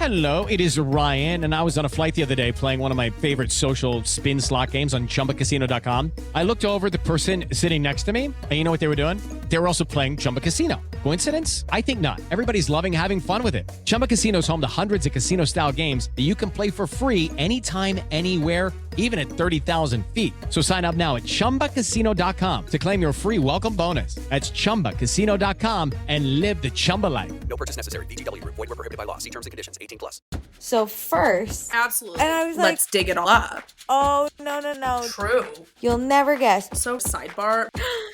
Hello, it is Ryan, and I was on a flight the other day playing one of my favorite social spin slot games on ChumbaCasino.com. I looked over at the person sitting next to me, and you know what they were doing? They were also playing Chumba Casino. Coincidence? I think not. Everybody's loving having fun with it. Chumba Casino is home to hundreds of casino-style games that you can play for free anytime, anywhere, even at 30,000 feet. So sign up now at ChumbaCasino.com to claim your free welcome bonus. That's ChumbaCasino.com and live the Chumba life. No purchase necessary. VGW. Void where prohibited by law. See terms and conditions. 18+. So first, Absolutely. and I was Let's dig it all up. oh, no. True. You'll never guess. So sidebar.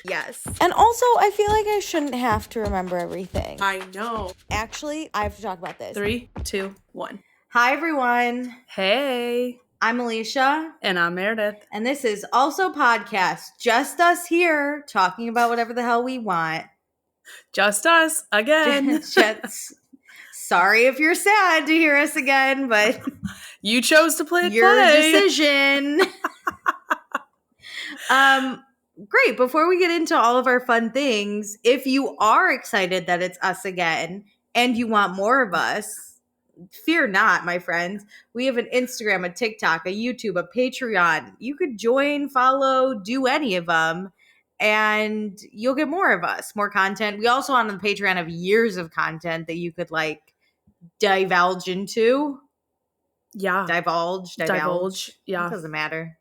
Yes. And also, I feel like I shouldn't have to remember everything. I know. Actually, I have to talk about this. 3, 2, 1. Hi, everyone. Hey. I'm Alicia. And I'm Meredith. And this is also podcast. Just us here talking about whatever the hell we want. Just us again. Just, sorry if you're sad to hear us again, but You chose to play your decision. Great. Before we get into all of our fun things, if you are excited that it's us again and you want more of us, fear not, my friends. We have an Instagram, a TikTok, a YouTube, a Patreon. You could join, follow, do any of them, and you'll get more of us, more content. We also on the Patreon have years of content that you could like divulge into. Yeah. Divulge. Yeah. It doesn't matter.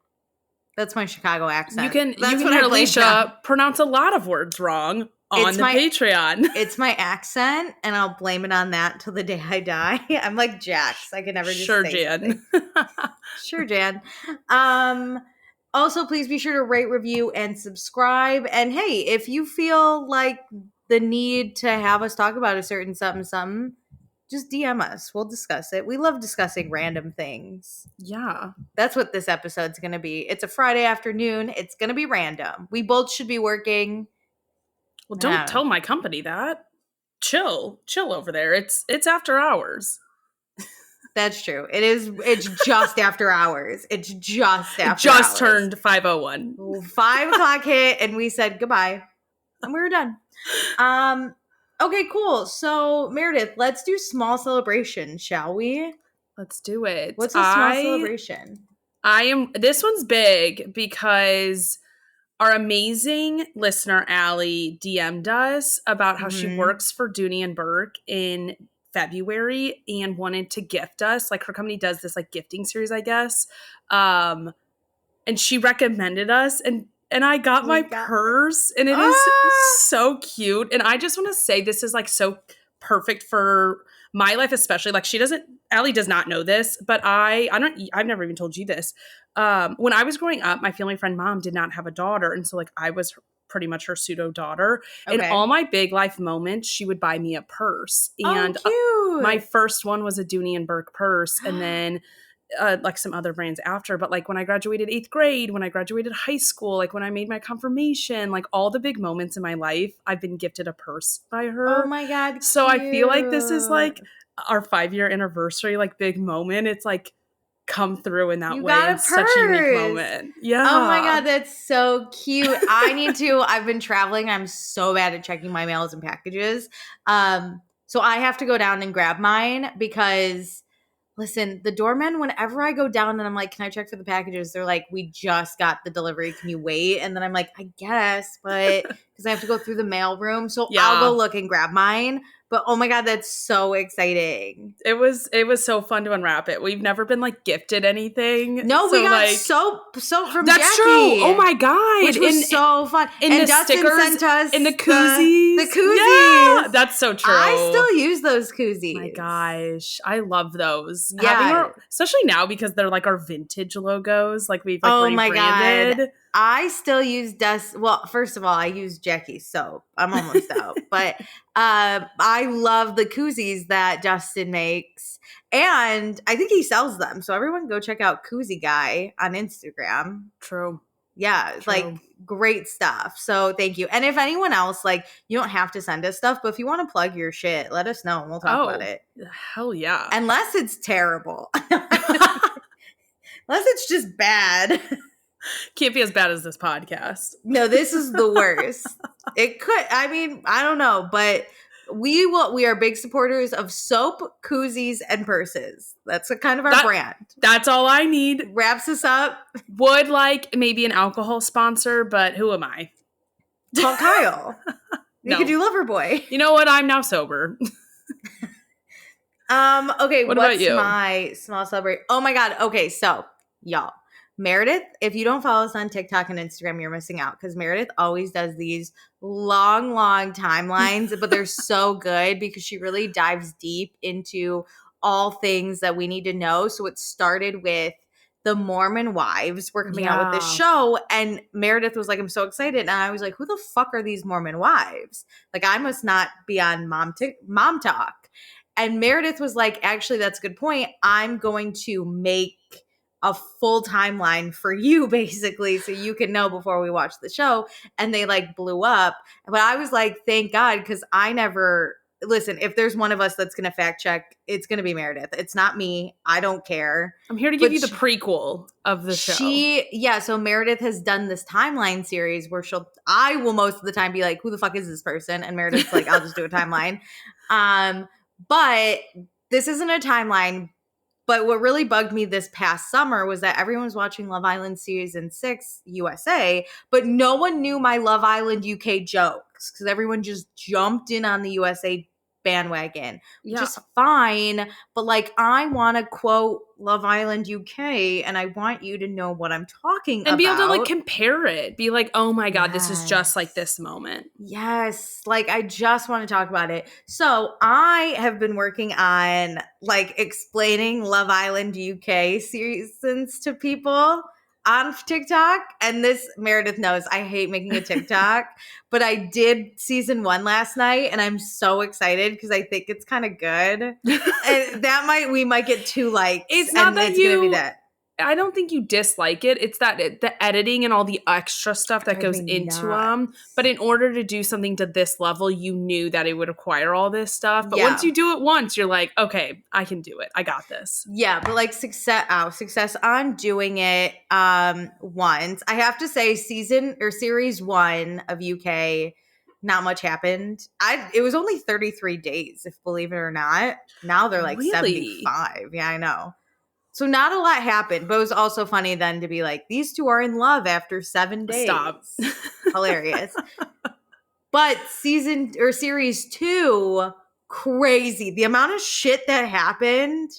That's my Chicago accent. You can That's hear what I blame Alicia pronounce a lot of words wrong on It's the my- Patreon. It's my accent, and I'll blame it on that till the day I die. I'm like Jax. I can never just Sure, say Jan. Sure, Jan. Also, please be sure to rate, review, and subscribe. And hey, if you feel like the need to have us talk about a certain something, just DM us. We'll discuss it. We love discussing random things. Yeah. That's what this episode's going to be. It's a Friday afternoon. It's going to be random. We both should be working. Well, don't Yeah. tell my company that. Chill over there. It's after hours. That's true. It's just after hours. It's just after Just hours. turned 5:01. 5 o'clock hit and we said goodbye. And we were done. Okay, cool. So Meredith, let's do small celebration, shall we? Let's do it. What's a small celebration? This one's big because our amazing listener, Allie, DM'd us about how she works for Dooney and Burke in February and wanted to gift us. Like her company does this like gifting series, I guess. And she recommended us and I got my purse and it is so cute. And I just want to say this is like so perfect for my life, especially like Allie does not know this, but I've never even told you this. When I was growing up, my family friend mom did not have a daughter. And so like I was pretty much her pseudo daughter. Okay. And all my big life moments, she would buy me a purse. And cute. My first one was a Dooney and Burke purse. And then like some other brands after, but like when I graduated 8th grade, when I graduated high school, like when I made my confirmation, like all the big moments in my life, I've been gifted a purse by her. Oh my God. So I feel like this is cute. like our 5-year anniversary, like big moment. It's like come through in that You way. got a It's such a unique purse. moment. Yeah. Oh my God, that's so cute. I've been traveling. I'm so bad at checking my mails and packages. So I have to go down and grab mine because listen, the doorman, whenever I go down and I'm like, can I check for the packages? They're like, we just got the delivery. Can you wait? And then I'm like, I guess, but because I have to go through the mail room. So Yeah. I'll go look and grab mine. But oh my God, that's so exciting. It was so fun to unwrap it. We've never been like gifted anything. No, we So, got like, soap from That's Jackie. true. Oh my God. Which was so fun. In And the Dustin stickers, sent us in the koozies. The koozies. Yeah, that's so true. I still use those koozies. Oh my gosh, I love those. Yeah. Having especially now because they're like our vintage logos. Like we've like Oh my rebranded. God. I still use Well, first of all, I use Jackie's soap. I'm almost out. But I love the koozies that Dustin makes. And I think he sells them. So everyone go check out Koozie Guy on Instagram. True. Yeah, True. like great stuff. So thank you. And if anyone else, like, you don't have to send us stuff, but if you want to plug your shit, let us know and we'll talk about it. Hell yeah. Unless it's terrible. Unless it's just bad. Can't be as bad as this podcast. No, this is the worst. It could. I mean, I don't know, but We are big supporters of soap, koozies, and purses. That's kind of our brand. That's all I need. Wraps us up. Would like maybe an alcohol sponsor, but who am I? Call Kyle. No. You could do Loverboy. You know what? I'm now sober. Okay, What what's about you? my small celebrity? Oh my God. Okay, so y'all, Meredith, if you don't follow us on TikTok and Instagram, you're missing out because Meredith always does these long timelines, but they're so good because she really dives deep into all things that we need to know. So it started with the Mormon wives were coming out with this show, and Meredith was like, I'm so excited. And I was like, who the fuck are these Mormon wives? Like, I must not be on Mom Talk. And Meredith was like, actually, that's a good point. I'm going to make a full timeline for you, basically, so you can know before we watch the show. And they like blew up. But I was like, thank God, because I never listen. If there's one of us that's going to fact check, it's going to be Meredith. It's not me. I don't care. I'm here to give you the prequel of the show. So Meredith has done this timeline series where I will most of the time be like, who the fuck is this person? And Meredith's like, I'll just do a timeline. But this isn't a timeline. But what really bugged me this past summer was that everyone was watching Love Island Season 6 USA, but no one knew my Love Island UK jokes because everyone just jumped in on the USA bandwagon, which is fine. But like, I want to quote Love Island UK and I want you to know what I'm talking about. And be able to like compare it. Be like, oh my God, this is just like this moment. Yes. Like, I just want to talk about it. So I have been working on like explaining Love Island UK seasons to people on TikTok. And this, Meredith knows, I hate making a TikTok, but I did season 1 last night and I'm so excited because I think it's kind of good. And we might get 2 likes. It's not that it's gonna be that. I don't think you dislike it. It's that the editing and all the extra stuff that goes into them. But in order to do something to this level, you knew that it would require all this stuff. But once you do it once, you're like, okay, I can do it. I got this. Yeah, but like success on doing it once. I have to say series 1 of UK, not much happened. It was only 33 days, if believe it or not. Now they're like 75. Yeah, I know. So not a lot happened, but it was also funny then to be like, these 2 are in love after 7 days. Stop. Hilarious. But series 2, crazy. The amount of shit that happened.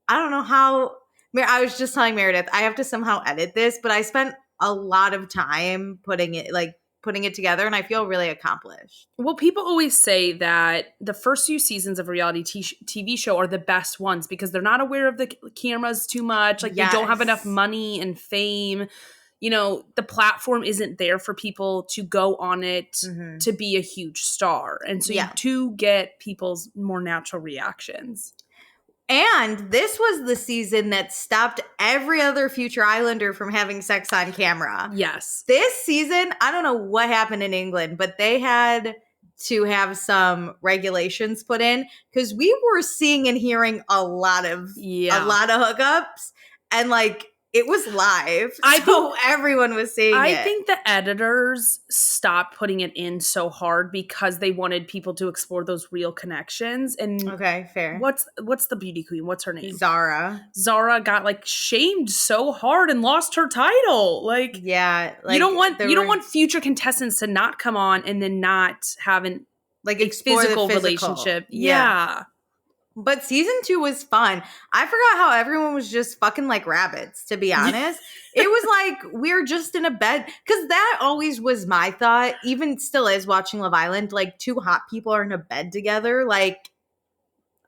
I don't know how. I was just telling Meredith, I have to somehow edit this, but I spent a lot of time putting it together, and I feel really accomplished. Well, people always say that the first few seasons of a reality TV show are the best ones because they're not aware of the cameras too much. Like, they don't have enough money and fame. You know, the platform isn't there for people to go on it to be a huge star. And so you do get people's more natural reactions. And this was the season that stopped every other future Islander from having sex on camera. Yes. This season, I don't know what happened in England, but they had to have some regulations put in because we were seeing and hearing a lot of hookups, and like, it was live. So everyone was seeing it. I think the editors stopped putting it in so hard because they wanted people to explore those real connections. And okay, fair. What's the beauty queen? What's her name? Zara got like shamed so hard and lost her title. Like, yeah, like, you don't want future contestants to not come on and then not have a physical relationship. Yeah. But season 2 was fun. I forgot how everyone was just fucking like rabbits, to be honest. It was like, we're just in a bed. Because that always was my thought, even still is watching Love Island. Like, 2 hot people are in a bed together. Like,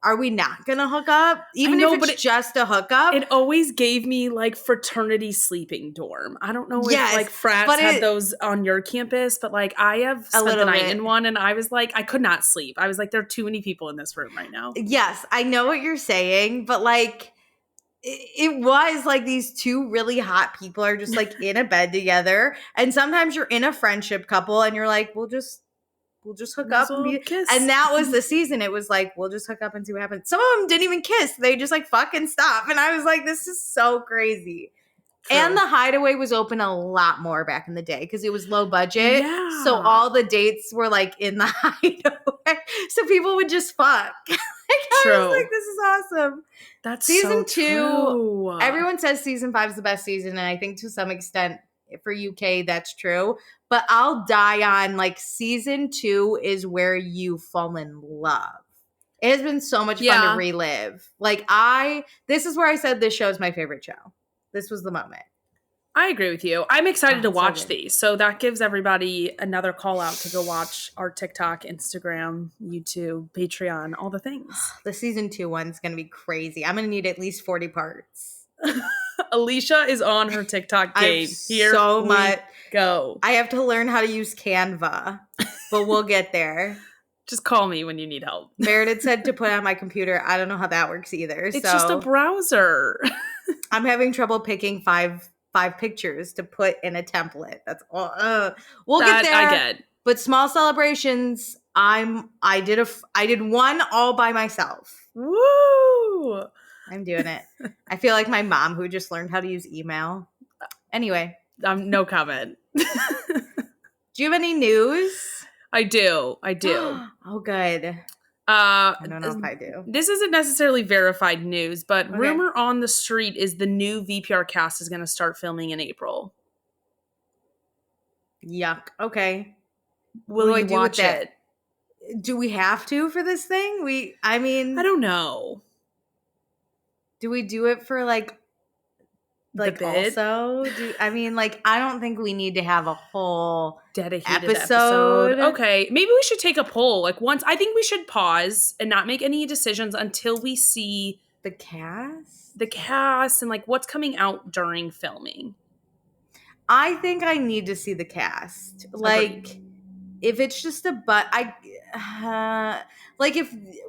are we not going to hook up? Even if it's just a hookup? It always gave me like fraternity sleeping dorm. I don't know if like frats had those on your campus, but like, I have spent the night in one and I was like, I could not sleep. I was like, there are too many people in this room right now. Yes, I know what you're saying, but like, it was like these 2 really hot people are just like in a bed together. And sometimes you're in a friendship couple and you're like, we'll just hook up and kiss. And that was the season. It was like, we'll just hook up and see what happens. Some of them didn't even kiss. They just like fucking stop. And I was like, this is so crazy. And the Hideaway was open a lot more back in the day because it was low budget. Yeah. So all the dates were like in the Hideaway. So people would just fuck. I was like, this is awesome. That's season so 2. true. Everyone says season 5 is the best season. And I think to some extent for UK, that's true. But I'll die on like season 2 is where you fall in love. It has been so much fun to relive. Like this is where I said this show is my favorite show. This was the moment. I agree with you. I'm excited to watch these. So that gives everybody another call out to go watch our TikTok, Instagram, YouTube, Patreon, all the things. The season 2 one's going to be crazy. I'm going to need at least 40 parts. Alicia is on her TikTok game. Here so much. Go. I have to learn how to use Canva, but we'll get there. Just call me when you need help. Meredith said to put on my computer. I don't know how that works either. It's just a browser. I'm having trouble picking five pictures to put in a template. That's all. We'll get there. I get. But small celebrations. I did one all by myself. Woo! I'm doing it. I feel like my mom who just learned how to use email. Anyway, no comment. Do you have any news? I do. Oh, good. I don't know if I do. This isn't necessarily verified news, but rumor on the street is the new VPR cast is going to start filming in April. Yuck. Okay. Will you watch it? Do we have to for this thing? I don't know. Do we do it for like also? I don't think we need to have a whole dedicated episode. Okay, maybe we should take a poll. I think we should pause and not make any decisions until we see the cast and what's coming out during filming. I think I need to see the cast. If it's just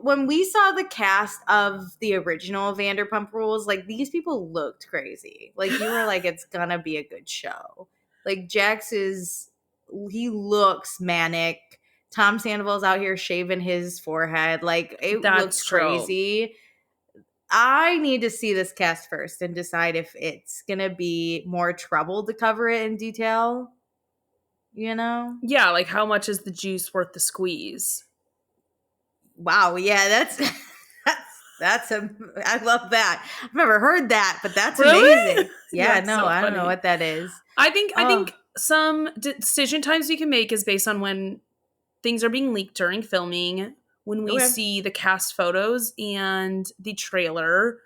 when we saw the cast of the original Vanderpump Rules, these people looked crazy. You were like, it's gonna be a good show. Jax he looks manic. Tom Sandoval's out here shaving his forehead. It looks crazy. True. I need to see this cast first and decide if it's gonna be more trouble to cover it in detail. You know? Yeah, how much is the juice worth the squeeze? Wow, yeah, I love that. I've never heard that, but that's amazing. Yeah, no, so I don't know what that is. I think some decision times we can make is based on when things are being leaked during filming, when we see the cast photos and the trailer.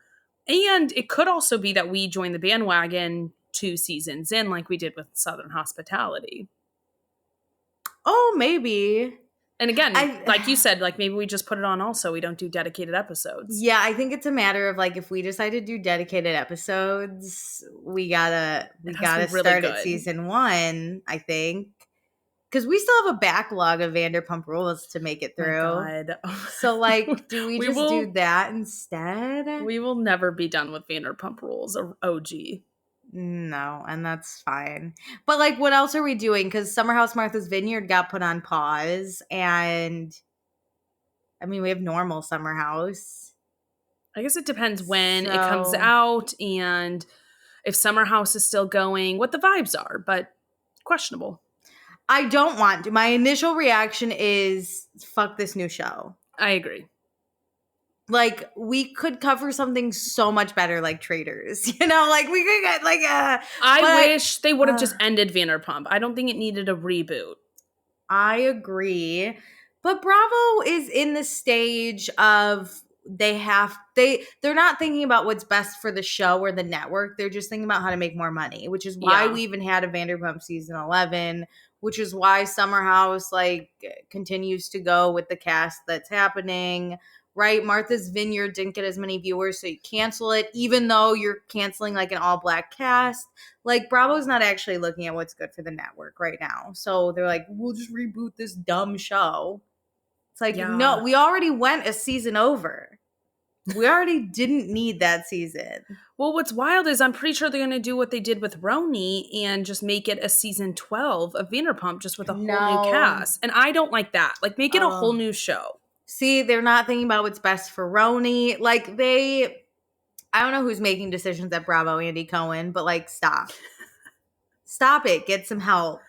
And it could also be that we join the bandwagon 2 seasons in like we did with Southern Hospitality. Oh, maybe. And again, like you said, maybe we just put it on also. We don't do dedicated episodes. Yeah, I think it's a matter of if we decide to do dedicated episodes, we gotta really start at season 1, I think. Because we still have a backlog of Vanderpump Rules to make it through. Oh my God. So, do we do that instead? We will never be done with Vanderpump Rules or OG. No, and that's fine. But what else are we doing? Because Summer House Martha's Vineyard got put on pause, and we have normal Summer House. I guess it depends when it comes out and if Summer House is still going, what the vibes are, but questionable. I don't want to. My initial reaction is fuck this new show. I agree. We could cover something so much better like Traitors. We could get I wish they would have just ended Vanderpump. I don't think it needed a reboot. I agree. But Bravo is in the stage of they're not thinking about what's best for the show or the network. They're just thinking about how to make more money, which is why we even had a Vanderpump season 11, which is why Summer House continues to go with the cast that's happening. Right, Martha's Vineyard didn't get as many viewers, so you cancel it, even though you're canceling an all-black cast. Bravo's not actually looking at what's good for the network right now. So they're like, we'll just reboot this dumb show. It's no, we already went a season over. We already didn't need that season. Well, what's wild is I'm pretty sure they're going to do what they did with Roni and just make it a season 12 of Vanderpump just with a whole new cast. And I don't like that. Make it a whole new show. See, they're not thinking about what's best for Roni. I don't know who's making decisions at Bravo, Andy Cohen, but like, stop. Stop it. Get some help.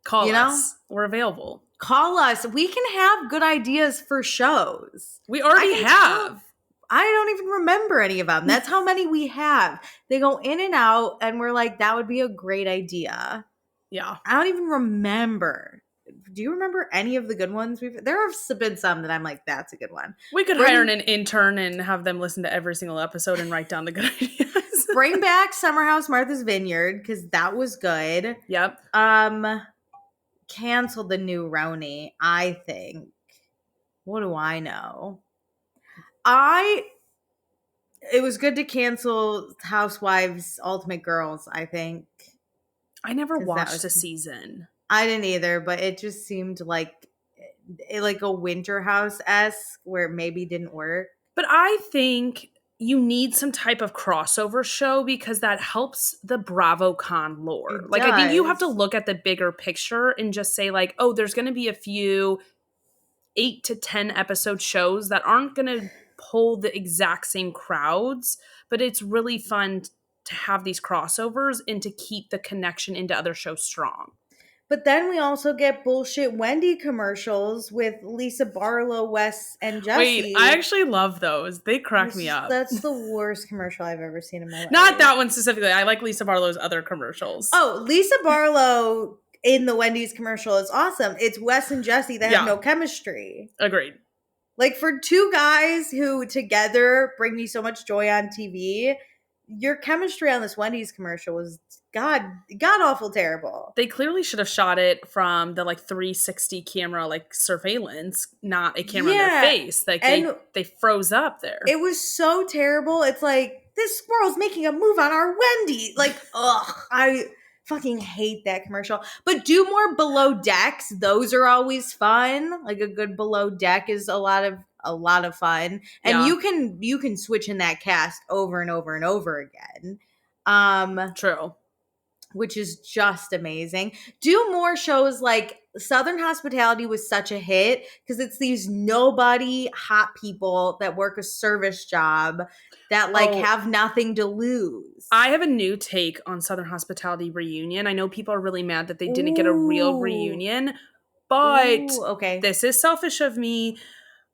Call You know? us. We're available. Call us. We can have good ideas for shows. We already have. I don't even remember any of them. That's how many we have. They go in and out, and we're like, that would be a great idea. Yeah. I don't even remember. Do you remember any of the good ones? There have been some that I'm like, that's a good one. We could hire an intern and have them listen to every single episode and write down the good ideas. Bring back Summer House Martha's Vineyard, because that was good. Yep. Cancel the new Roni, I think. What do I know? It was good to cancel Housewives Ultimate Girls, I think. I never watched a season. I didn't either, but it just seemed like a Winter House-esque where it maybe didn't work. But I think you need some type of crossover show because that helps the BravoCon lore. Like, I think you have to look at the bigger picture and just say, like, oh, there's going to be a few 8 to 10 episode shows that aren't going to pull the exact same crowds, but it's really fun to have these crossovers and to keep the connection into other shows strong. But then we also get bullshit Wendy commercials with Lisa Barlow, Wes, and Jesse. Wait, I actually love those. They crack me up. That's the worst commercial I've ever seen in my life. Not that one specifically. I like Lisa Barlow's other commercials. Oh, Lisa Barlow in the Wendy's commercial is awesome. It's Wes and Jesse that have no chemistry. Agreed. Like, for two guys who together bring me so much joy on TV, your chemistry on this Wendy's commercial was god awful terrible. They clearly should have shot it from the 360 camera surveillance, not a camera in their face. They froze up there. It was so terrible. It's like, this squirrel's making a move on our Wendy. Like, ugh, I fucking hate that commercial. But do more Below Decks. Those are always fun. Like, a good Below Deck is a lot of fun. And you can switch in that cast over and over and over again. True. Which is just amazing. Do more shows like Southern Hospitality was such a hit because it's these nobody hot people that work a service job that have nothing to lose. I have a new take on Southern Hospitality reunion. I know people are really mad that they didn't get a real reunion, but this is selfish of me.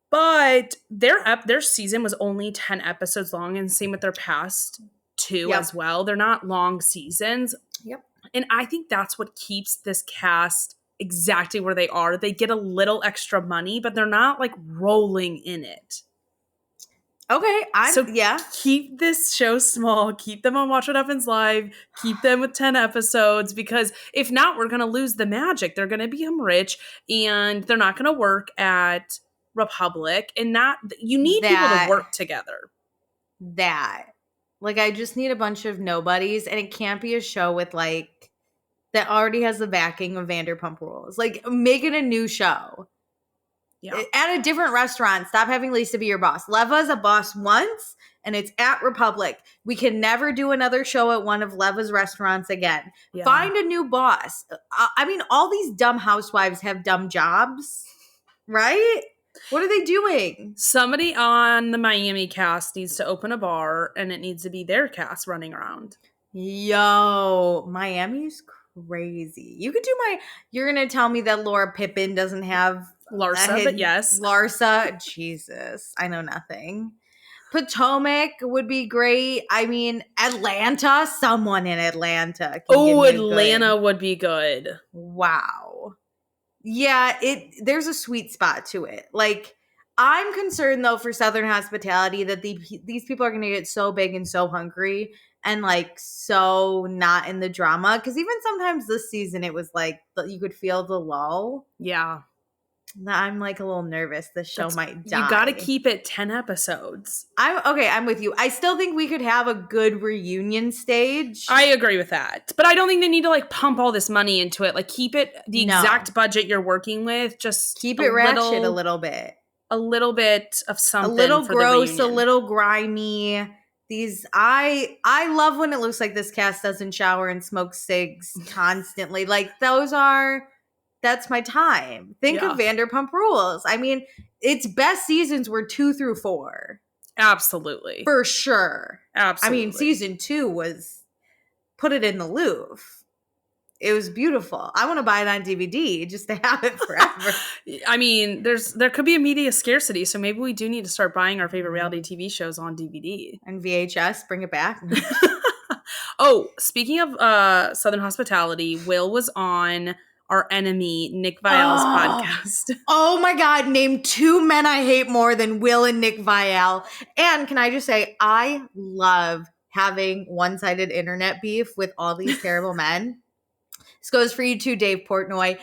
But their season was only 10 episodes long, and same with their past two as well. They're not long seasons. Yep. And I think that's what keeps this cast exactly where they are. They get a little extra money, but they're not rolling in it. Okay. Keep this show small. Keep them on Watch What Happens Live. Keep them with 10 episodes, because if not, we're going to lose the magic. They're going to become rich, and they're not going to work at Republic, and you need people to work together. I just need a bunch of nobodies, and it can't be a show with that already has the backing of Vanderpump Rules. Make it a new show. Yeah. At a different restaurant. Stop having Lisa be your boss. Leva's a boss once, and it's at Republic. We can never do another show at one of Leva's restaurants again. Yeah. Find a new boss. I mean, all these dumb housewives have dumb jobs, right? What are they doing? Somebody on the Miami cast needs to open a bar, and it needs to be their cast running around. Yo, Miami's crazy. You could do you're going to tell me that Laura Pippen doesn't have Larsa, but yes. Larsa, Jesus, I know nothing. Potomac would be great. I mean, Atlanta, someone in Atlanta. Atlanta would be good. Wow. Yeah, there's a sweet spot to it. I'm concerned though for Southern Hospitality that these people are going to get so big and so hungry and so not in the drama. Because even sometimes this season, it was you could feel the lull. Yeah. I'm a little nervous. This show might die. You got to keep it 10 episodes. I'm with you. I still think we could have a good reunion stage. I agree with that. But I don't think they need to pump all this money into it. Keep it the exact budget you're working with. Just keep it ratchet a little bit. A little bit of something. A little for gross, the a little grimy. I love when it looks like this cast doesn't shower and smoke cigs constantly. That's my time. Think of Vanderpump Rules. I mean, its best seasons were 2 through 4. Absolutely. For sure. Absolutely. I mean, season 2 was put it in the Louvre. It was beautiful. I want to buy it on DVD just to have it forever. I mean, there could be a media scarcity, so maybe we do need to start buying our favorite reality TV shows on DVD. And VHS, bring it back. Oh, speaking of Southern Hospitality, Will was on our enemy, Nick Viall's podcast. Oh my God, name 2 men I hate more than Will and Nick Viall. And can I just say, I love having one-sided internet beef with all these terrible men. This goes for you too, Dave Portnoy.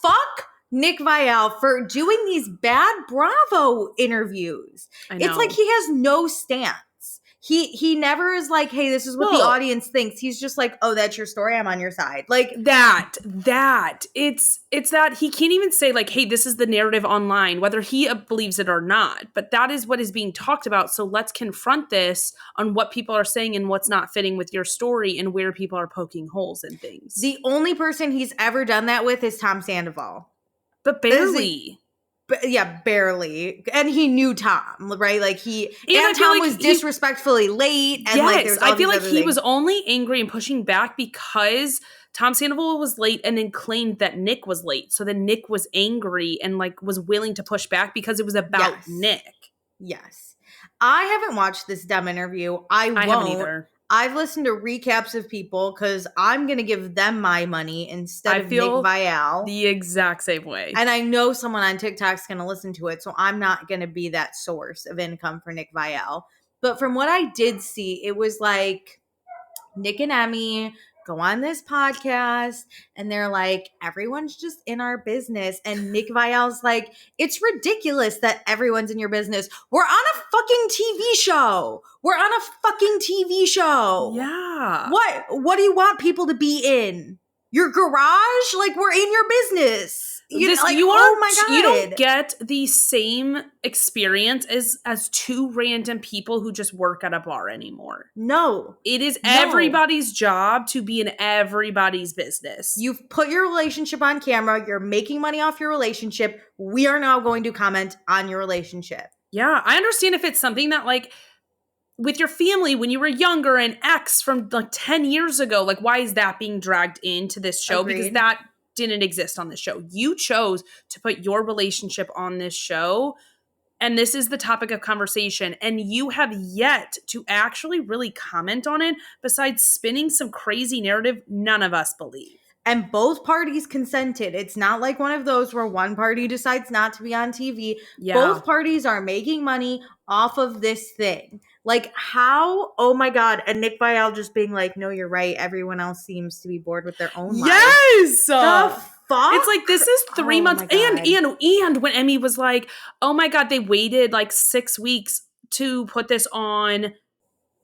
Fuck Nick Viall for doing these bad Bravo interviews. I know. It's like he has no stance. He never is like, hey, this is what the audience thinks. He's just like, oh, that's your story. I'm on your side. Like that. It's that he can't even say like, hey, this is the narrative online, whether he believes it or not. But that is what is being talked about. So let's confront this on what people are saying and what's not fitting with your story and where people are poking holes in things. The only person he's ever done that with is Tom Sandoval. But barely. Yeah, barely. And he knew Tom, right? Like and Tom like was disrespectfully late. And yes, like there's all I feel these like other he things. was only angry and pushing back because Tom Sandoval was late and then claimed that Nick was late. So then Nick was angry and like was willing to push back because it was about Nick. Yes. I haven't watched this dumb interview. I won't. haven't either. I've listened to recaps of people because I'm going to give them my money instead of Nick Viall. The exact same way. And I know someone on TikTok's going to listen to it, so I'm not going to be that source of income for Nick Viall. But from what I did see, it was like Nick and Emmy go on this podcast and they're like, everyone's just in our business. And Nick Viall's like, it's ridiculous that everyone's in your business. We're on a fucking TV show. Yeah. What do you want people to be in? Your garage? Like, we're in your business. You don't get the same experience as 2 random people who just work at a bar anymore. No. It is everybody's job to be in everybody's business. You've put your relationship on camera. You're making money off your relationship. We are now going to comment on your relationship. Yeah, I understand if it's something that like with your family when you were younger, an ex from like 10 years ago, like why is that being dragged into this show? Agreed. Because that didn't exist on this show. You chose to put your relationship on this show, and this is the topic of conversation, and you have yet to actually really comment on it besides spinning some crazy narrative none of us believe. And both parties consented. It's not like one of those where one party decides not to be on TV. Yeah. Both parties are making money off of this thing. Like how, oh my God, and Nick Viall just being like, no, you're right. Everyone else seems to be bored with their own lives. Yes! The fuck? It's like, this is 3 months. And when Emmy was like, oh my God, they waited like 6 weeks to put this on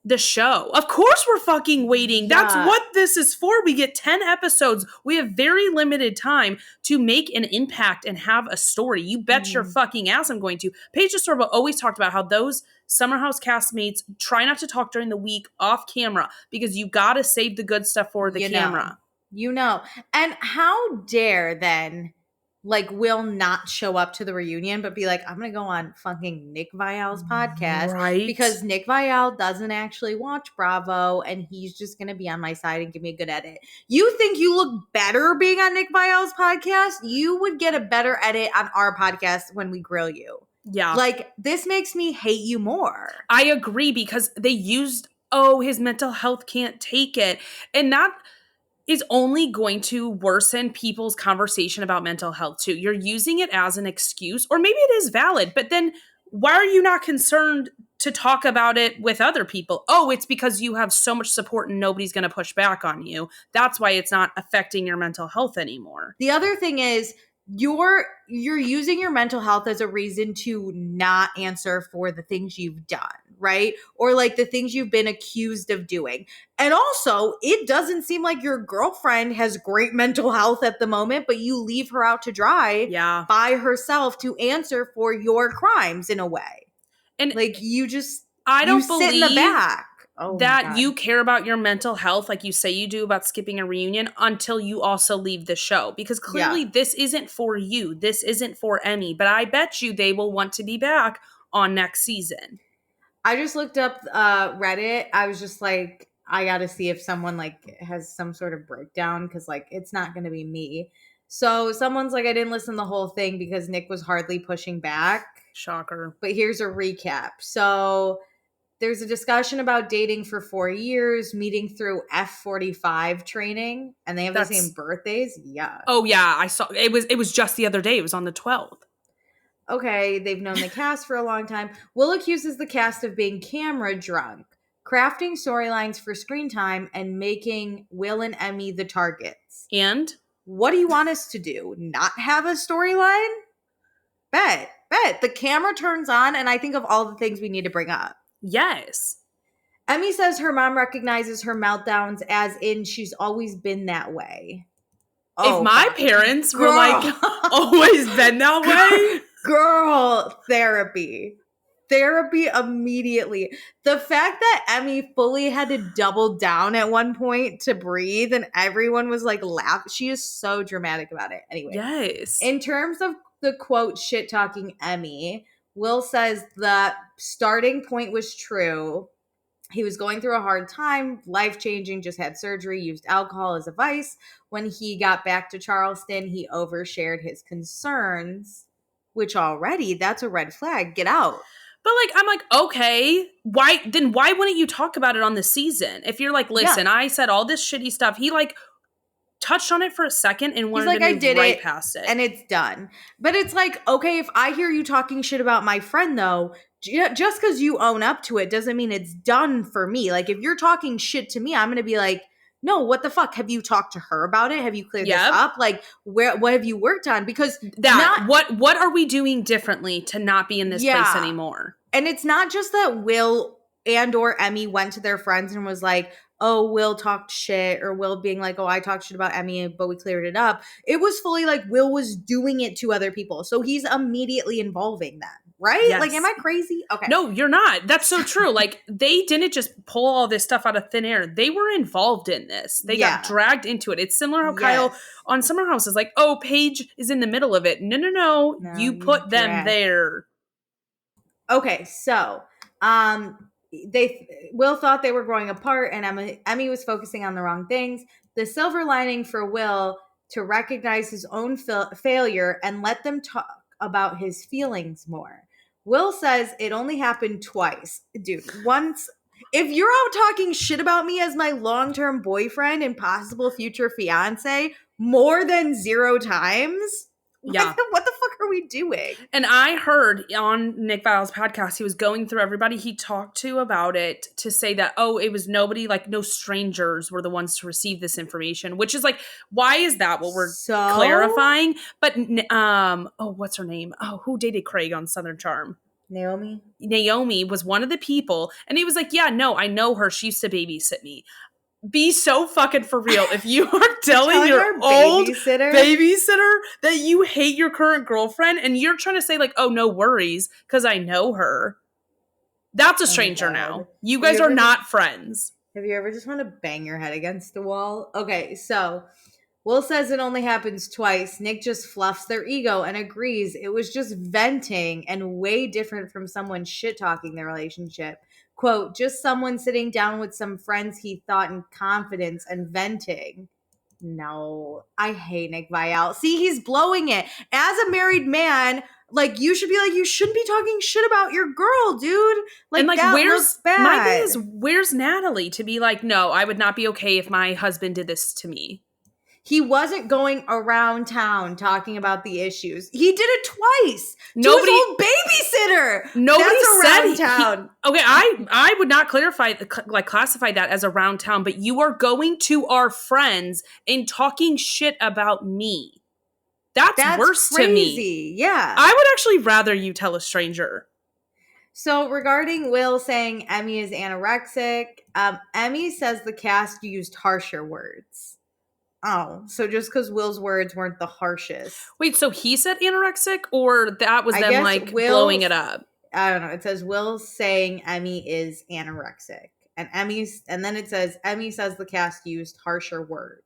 the show. Of course we're fucking waiting. Yeah. That's what this is for. We get 10 episodes. We have very limited time to make an impact and have a story. You bet your fucking ass I'm going to. Paige DeSorbo always talked about how those Summer House castmates try not to talk during the week off camera because you got to save the good stuff for the camera. And how dare then like Will not show up to the reunion, but be like, I'm going to go on fucking Nick Viall's podcast. Right. Because Nick Viall doesn't actually watch Bravo and he's just going to be on my side and give me a good edit. You think you look better being on Nick Viall's podcast? You would get a better edit on our podcast when we grill you. Yeah. Like, this makes me hate you more. I agree because they used, his mental health can't take it. And that is only going to worsen people's conversation about mental health too. You're using it as an excuse, or maybe it is valid, but then why are you not concerned to talk about it with other people? Oh, it's because you have so much support and nobody's going to push back on you. That's why it's not affecting your mental health anymore. The other thing is you're using your mental health as a reason to not answer for the things you've done, right? Or like the things you've been accused of doing. And also, it doesn't seem like your girlfriend has great mental health at the moment, but you leave her out to dry by herself to answer for your crimes in a way. And like you just, I don't believe sit in the back. That you care about your mental health like you say you do about skipping a reunion until you also leave the show. Because clearly this isn't for you. This isn't for Emmy. But I bet you they will want to be back on next season. I just looked up Reddit. I was just like, I got to see if someone like has some sort of breakdown because like it's not going to be me. So someone's like, I didn't listen to the whole thing because Nick was hardly pushing back. Shocker. But here's a recap. So there's a discussion about dating for 4 years, meeting through F45 training, and they have the same birthdays. Yeah. Oh yeah, I saw it was just the other day. It was on the 12th. Okay, they've known the cast for a long time. Will accuses the cast of being camera drunk, crafting storylines for screen time, and making Will and Emmy the targets. And? What do you want us to do? Not have a storyline? Bet. The camera turns on, and I think of all the things we need to bring up. Yes. Emmy says her mom recognizes her meltdowns as in she's always been that way. If my parents were like, always been that way. Girl, therapy immediately. The fact that Emmy fully had to double down at one point to breathe and everyone was like laughing. She is so dramatic about it. Anyway. Yes. In terms of the quote shit talking Emmy, Will says the starting point was true. He was going through a hard time, life-changing, just had surgery, used alcohol as a vice. When he got back to Charleston, he overshared his concerns, which already, that's a red flag. Get out. But like, I'm like, okay, why wouldn't you talk about it on the season? If you're like, listen, I said all this shitty stuff. He like touched on it for a second and wanted to move right past it. And it's done. But it's like, okay, if I hear you talking shit about my friend though, just because you own up to it doesn't mean it's done for me. Like if you're talking shit to me, I'm going to be like, no, what the fuck? Have you talked to her about it? Have you cleared this up? Like what have you worked on? Because what are we doing differently to not be in this place anymore? And it's not just that Will and or Emmy went to their friends and was like, oh, Will talked shit, or Will being like, oh, I talked shit about Emmy, but we cleared it up. It was fully like Will was doing it to other people. So he's immediately involving them, right? Yes. Like, am I crazy? Okay. No, you're not. That's so true. Like, they didn't just pull all this stuff out of thin air. They were involved in this. They got dragged into it. It's similar how Kyle on Summer House is like, oh, Paige is in the middle of it. No. You put them there. Okay, so Will thought they were growing apart and Emmy was focusing on the wrong things. The silver lining for Will to recognize his own failure and let them talk about his feelings more. Will says it only happened twice. Dude, once. If you're out talking shit about me as my long-term boyfriend and possible future fiance more than 0 times, what the fuck are we doing? And I heard on Nick Viall's podcast, he was going through everybody he talked to about it to say that, oh, it was nobody, like no strangers were the ones to receive this information, which is like, why is that what we're clarifying? But, what's her name? Oh, who dated Craig on Southern Charm? Naomi was one of the people. And he was like, yeah, no, I know her. She used to babysit me. Be so fucking for real. If you are telling your old babysitter that you hate your current girlfriend and you're trying to say like, oh, no worries because I know her. That's a stranger now. You guys are not friends. Have you ever just want to bang your head against the wall? Okay, so Will says it only happens twice. Nick just fluffs their ego and agrees it was just venting and way different from someone shit-talking their relationship. Quote, just someone sitting down with some friends he thought in confidence and venting. No, I hate Nick Viall. See, he's blowing it. As a married man, like, you should be like, you shouldn't be talking shit about your girl, dude. Like, and like, that looks bad. My thing is, where's Natalie to be like, no, I would not be okay if my husband did this to me. He wasn't going around town talking about the issues. He did it twice. To his old babysitter. Nobody That's around town. Okay, I would not classify that as around town, but you are going to our friends and talking shit about me. That's worse crazy. To me. Yeah. I would actually rather you tell a stranger. So regarding Will saying Emmy is anorexic, Emmy says the cast used harsher words. Oh, so just because Will's words weren't the harshest. Wait, so he said anorexic, or that was them like blowing it up? I don't know. It says Will saying Emmy is anorexic, and then it says Emmy says the cast used harsher words.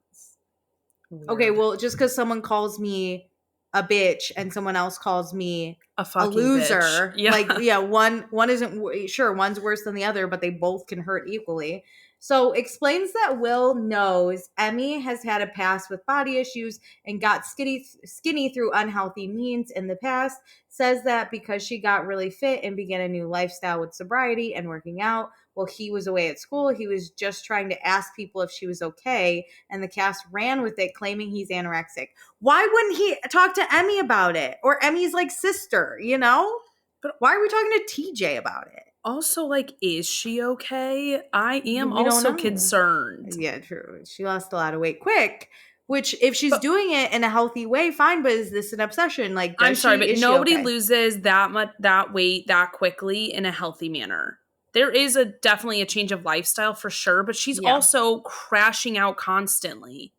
Weird. Okay, well, just because someone calls me a bitch and someone else calls me A a fucking loser. bitch. Yeah. Like, yeah, one isn't sure, one's worse than the other, but they both can hurt equally. So explains that Will knows Emmy has had a past with body issues and got skinny through unhealthy means in the past. Says that because she got really fit and began a new lifestyle with sobriety and working out while he was away at school, he was just trying to ask people if she was okay, and the cast ran with it, claiming he's anorexic. Why wouldn't he talk to Emmy about it? Or Emmy's like sister, you know? But why are we talking to TJ about it? Also, like, is she okay? I am We don't also know. concerned. Yeah, true. She lost a lot of weight quick. Which, if she's doing it in a healthy way, fine. But is this an obsession? Like, I'm sorry, but nobody okay? loses that weight that quickly in a healthy manner. There is definitely a change of lifestyle for sure, but she's also crashing out constantly.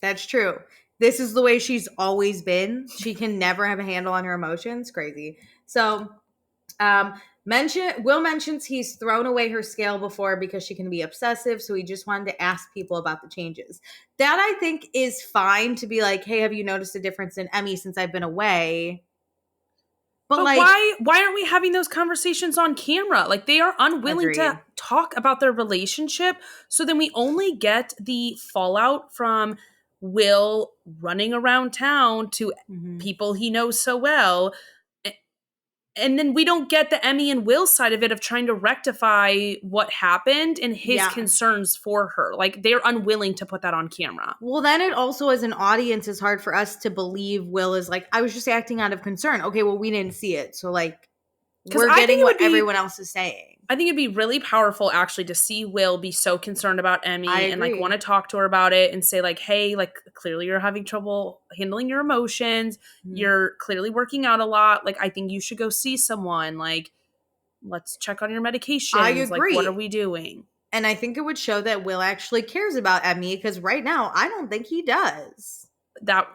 That's true. This is the way she's always been. She can never have a handle on her emotions. Crazy. So, Will mentions he's thrown away her scale before because she can be obsessive, so he just wanted to ask people about the changes. That, I think, is fine to be like, hey, have you noticed a difference in Emmy since I've been away? But like, why aren't we having those conversations on camera? Like, they are unwilling to talk about their relationship, so then we only get the fallout from Will running around town to people he knows so well. And then we don't get the Emmy and Will side of it of trying to rectify what happened and his concerns for her. Like, they're unwilling to put that on camera. Well, then it also, as an audience, is hard for us to believe Will is like, I was just acting out of concern. Okay, well, we didn't see it. So, like, we're getting what everyone else is saying. I think it'd be really powerful, actually, to see Will be so concerned about Emmy and, like, want to talk to her about it and say, like, hey, like, clearly you're having trouble handling your emotions. You're clearly working out a lot. Like, I think you should go see someone. Like, let's check on your medications. I agree. Like, what are we doing? And I think it would show that Will actually cares about Emmy, because right now, I don't think he does. That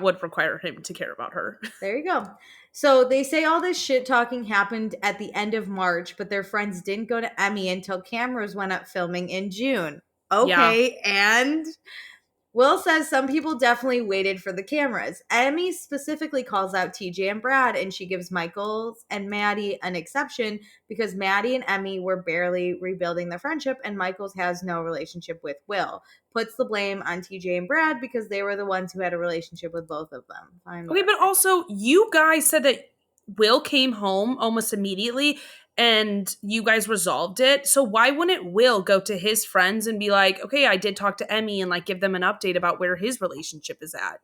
would require him to care about her. There you go. So they say all this shit talking happened at the end of March, but their friends didn't go to Emmy until cameras went up filming in June. Okay, and Will says some people definitely waited for the cameras. Emmy specifically calls out TJ and Brad, and she gives Michaels and Maddie an exception because Maddie and Emmy were barely rebuilding their friendship, and Michaels has no relationship with Will. Puts the blame on TJ and Brad because they were the ones who had a relationship with both of them. Fine, okay, but also, you guys said that Will came home almost immediately and you guys resolved it. So why wouldn't Will go to his friends and be like, okay, I did talk to Emmy, and like give them an update about where his relationship is at?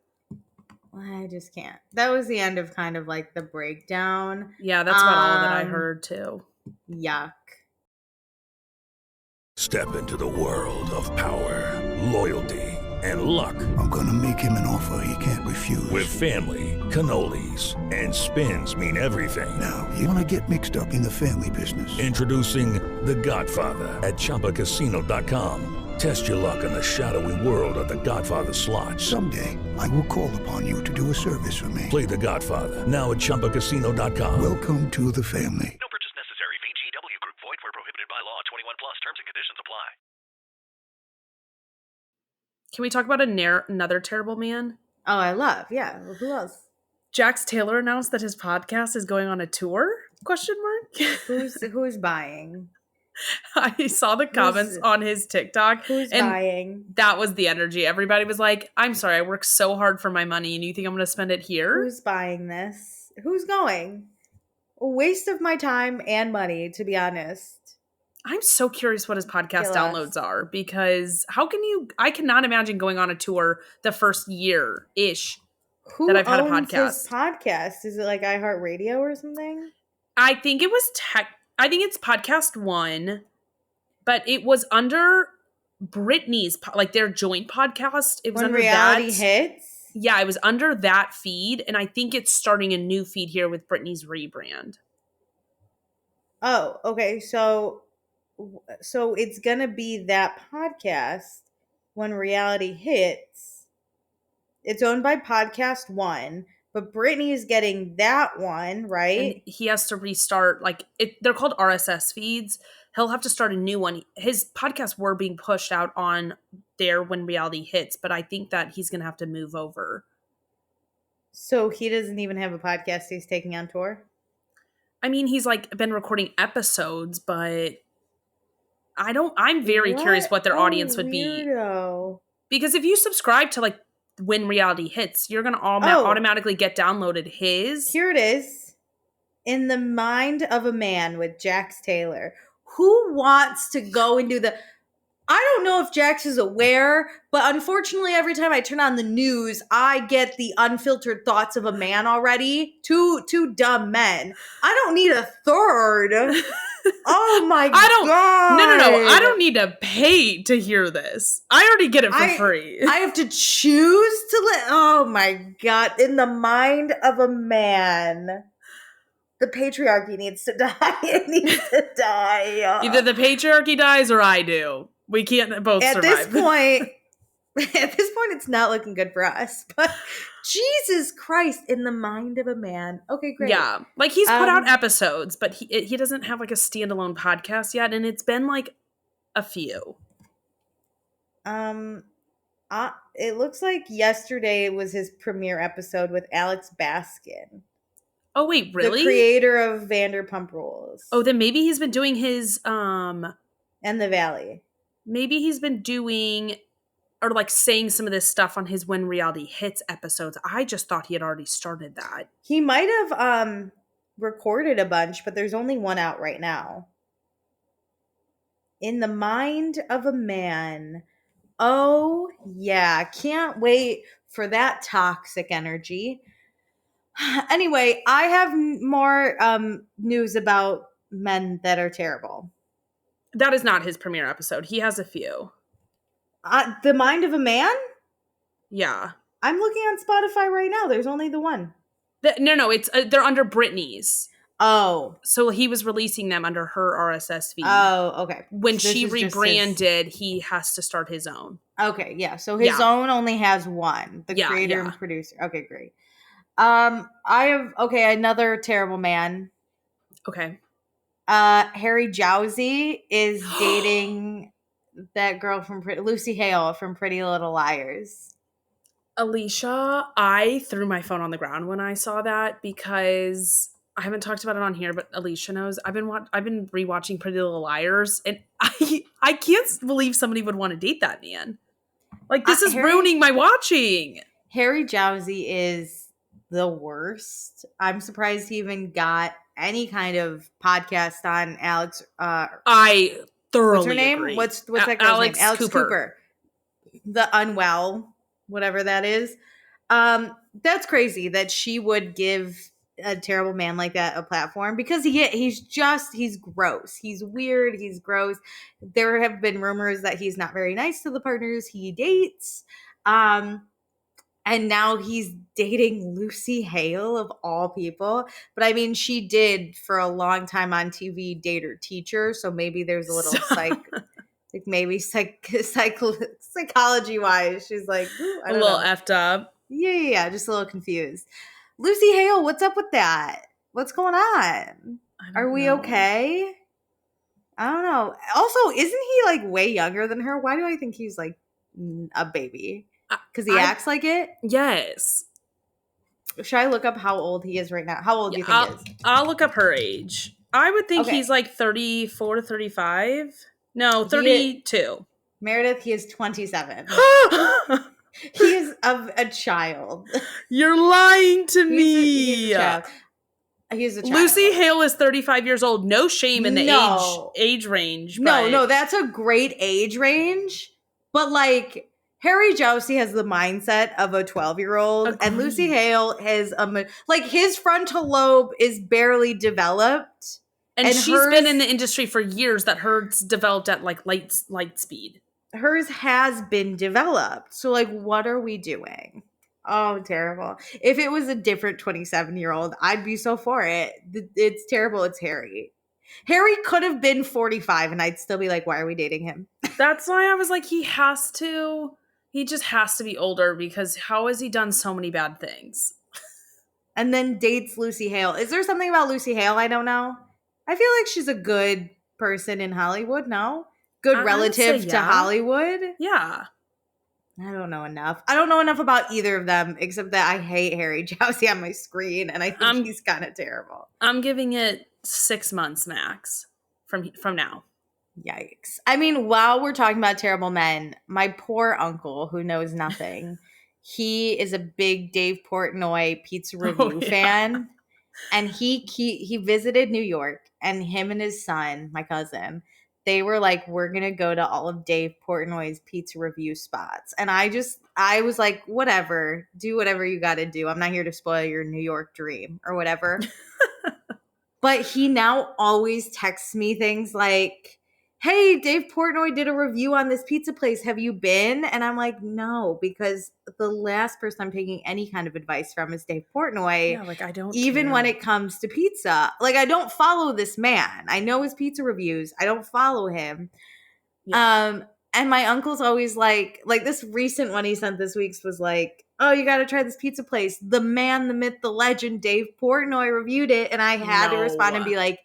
I just can't. That was the end of kind of like the breakdown. Yeah, that's about all that I heard too. Yuck. Step into the world of power, loyalty, and luck. I'm gonna make him an offer he can't refuse. With family, cannolis, and spins mean everything. Now, you wanna get mixed up in the family business. Introducing The Godfather at ChumbaCasino.com. Test your luck in the shadowy world of The Godfather slot. Someday, I will call upon you to do a service for me. Play The Godfather now at ChumbaCasino.com. Welcome to the family. No purchase necessary. VGW Group. Void where prohibited by law. 21 plus. Terms and conditions apply. Can we talk about another terrible man? Oh, I love. Yeah. Well, who else? Jax Taylor announced that his podcast is going on a tour? ? Who's buying? I saw the comments on his TikTok. Who's buying? That was the energy. Everybody was like, I'm sorry, I work so hard for my money and you think I'm going to spend it here? Who's buying this? Who's going? A waste of my time and money, to be honest. I'm so curious what his podcast downloads are, because I cannot imagine going on a tour the first year-ish that I've had a podcast. Who owns his podcast? Is it like iHeartRadio or something? I think it's Podcast One, but it was under Britney's, like their joint podcast. It was under Reality Hits? Yeah, it was under that feed, and I think it's starting a new feed here with Britney's rebrand. Oh, okay. So it's gonna be that podcast when Reality Hits. It's owned by Podcast One, but Britney is getting that one, right? And he has to restart, they're called RSS feeds. He'll have to start a new one. His podcasts were being pushed out on there when Reality Hits, but I think that he's going to have to move over. So he doesn't even have a podcast he's taking on tour? I mean, he's like been recording episodes, but I'm very curious what their audience would be. Because if you subscribe to like When Reality Hits, you're going to automatically get downloaded his. Here it is. In the Mind of a Man with Jax Taylor. Who wants to go and do the... I don't know if Jax is aware, but unfortunately, every time I turn on the news, I get the unfiltered thoughts of a man already. Two dumb men. I don't need a third. Oh my God. No. I don't need to pay to hear this. I already get it for free. I have to choose to oh my God. In the Mind of a Man. The patriarchy needs to die. It needs to die. Either the patriarchy dies or I do. We can't both survive. At this point, it's not looking good for us. But Jesus Christ, In the Mind of a Man. Okay, great. Yeah, like he's put out episodes, but he doesn't have like a standalone podcast yet, and it's been like a few. It looks like yesterday was his premiere episode with Alex Baskin. Oh wait, really? The creator of Vanderpump Rules. Oh, then maybe he's been doing his And The Valley. Maybe he's been doing or like saying some of this stuff on his When Reality Hits episodes. I just thought he had already started that. He might have recorded a bunch, but there's only one out right now. In the Mind of a Man. Oh, yeah. Can't wait for that toxic energy. Anyway, I have more news about men that are terrible. That is not his premiere episode. He has a few. The Mind of a Man? Yeah. I'm looking on Spotify right now. There's only the one. No, it's they're under Britney's. Oh. So he was releasing them under her RSS feed. Oh, okay. When she rebranded, he has to start his own. Okay, yeah. So his own only has one. The creator and producer. Okay, great. I have another terrible man. Okay. Harry Jowsey is dating that girl from Lucy Hale from Pretty Little Liars. Alicia, I threw my phone on the ground when I saw that because I haven't talked about it on here, but Alicia knows. I've been rewatching Pretty Little Liars, and I can't believe somebody would want to date that man. Like this is ruining my watching. Harry Jowsey is the worst. I'm surprised he even got any kind of podcast on Alex. I thoroughly what's her name? agree. What's that girl's Alex name? Alex Cooper. The Unwell, whatever that is. That's crazy that she would give a terrible man like that a platform because he's gross. He's weird. He's gross. There have been rumors that he's not very nice to the partners he dates. And now he's dating Lucy Hale of all people. But I mean, she did for a long time on TV date her teacher. So maybe there's a little psychology wise. She's like, a little effed up. Yeah. Just a little confused. Lucy Hale, what's up with that? What's going on? Are we okay? I don't know. Also, isn't he like way younger than her? Why do I think he's like a baby? Because he acts like it? Yes. Should I look up how old he is right now? How old do you think he is? I'll look up her age. I would think he's like 34 to 35. No, 32. Meredith, he is 27. He is a child. You're lying to me. He's a child. Lucy Hale is 35 years old. No shame in the age range. No, that's a great age range. But like... Harry Jowsey has the mindset of a 12-year-old, and Lucy Hale has his frontal lobe is barely developed, and she's been in the industry for years. That hers developed at like light speed. Hers has been developed. So like, what are we doing? Oh, terrible! If it was a different 27-year-old, I'd be so for it. It's terrible. It's Harry. Harry could have been 45, and I'd still be like, why are we dating him? That's why I was like, he just has to be older because how has he done so many bad things? And then dates Lucy Hale. Is there something about Lucy Hale I don't know? I feel like she's a good person in Hollywood, no? Good relative to Hollywood? Yeah. I don't know enough. I don't know enough about either of them, except that I hate Harry Jowsey on my screen, and I think he's kind of terrible. I'm giving it 6 months max from now. Yikes. I mean, while we're talking about terrible men, my poor uncle who knows nothing, he is a big Dave Portnoy pizza review fan. And he visited New York, and him and his son, my cousin, they were like, we're going to go to all of Dave Portnoy's pizza review spots. And I was like, whatever, do whatever you got to do. I'm not here to spoil your New York dream or whatever. But he now always texts me things like, hey, Dave Portnoy did a review on this pizza place. Have you been? And I'm like, no, because the last person I'm taking any kind of advice from is Dave Portnoy. Yeah, like I don't even care. when it comes to pizza. Like, I don't follow this man. I know his pizza reviews. I don't follow him. Yeah. And my uncle's always like this recent one he sent this week's was like, oh, you got to try this pizza place. The man, the myth, the legend, Dave Portnoy reviewed it. And I had to respond and be like,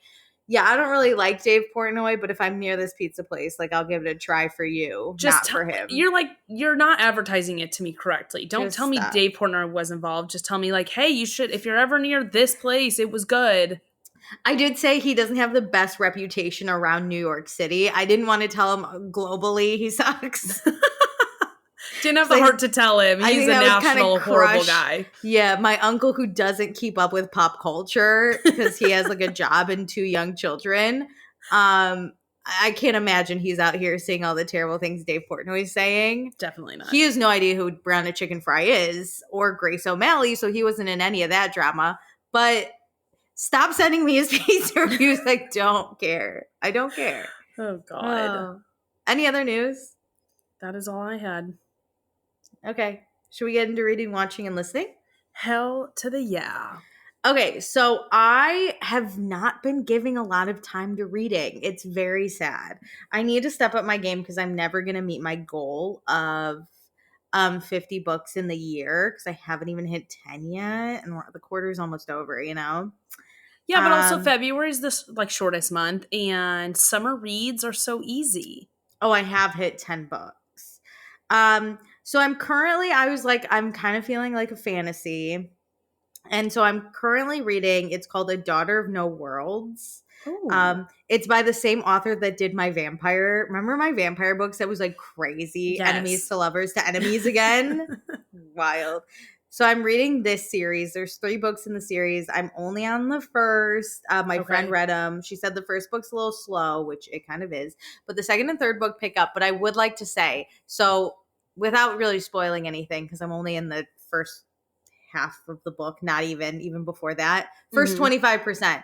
yeah, I don't really like Dave Portnoy, but if I'm near this pizza place, like I'll give it a try for you, not for him. You're not advertising it to me correctly. Don't tell me Dave Portnoy was involved. Just tell me like, hey, you should, if you're ever near this place, it was good. I did say he doesn't have the best reputation around New York City. I didn't want to tell him globally he sucks. Didn't have the heart to tell him. He's a national horrible guy. Yeah, my uncle who doesn't keep up with pop culture because he has like a job and 2 young children. I can't imagine he's out here saying all the terrible things Dave Portnoy is saying. Definitely not. He has no idea who Brown and Chicken Fry is or Grace O'Malley, so he wasn't in any of that drama. But stop sending me his pizza reviews. I don't care. I don't care. Oh, God. Any other news? That is all I had. Okay. Should we get into reading, watching, and listening? Hell to the yeah. Okay, so I have not been giving a lot of time to reading. It's very sad. I need to step up my game because I'm never going to meet my goal of 50 books in the year because I haven't even hit 10 yet, and the quarter's almost over, you know? Yeah, but also February is the like shortest month, and summer reads are so easy. Oh, I have hit 10 books. So I'm kind of feeling like a fantasy. And so I'm currently reading, it's called A Daughter of No Worlds. It's by the same author that did my vampire. Remember my vampire books that was like crazy? Yes. Enemies to lovers to enemies again. Wild. So I'm reading this series. There's 3 books in the series. I'm only on the first. My friend read them. She said the first book's a little slow, which it kind of is. But the second and third book pick up. But I would like to say, so without really spoiling anything, because I'm only in the first half of the book, not even before that. First 25%.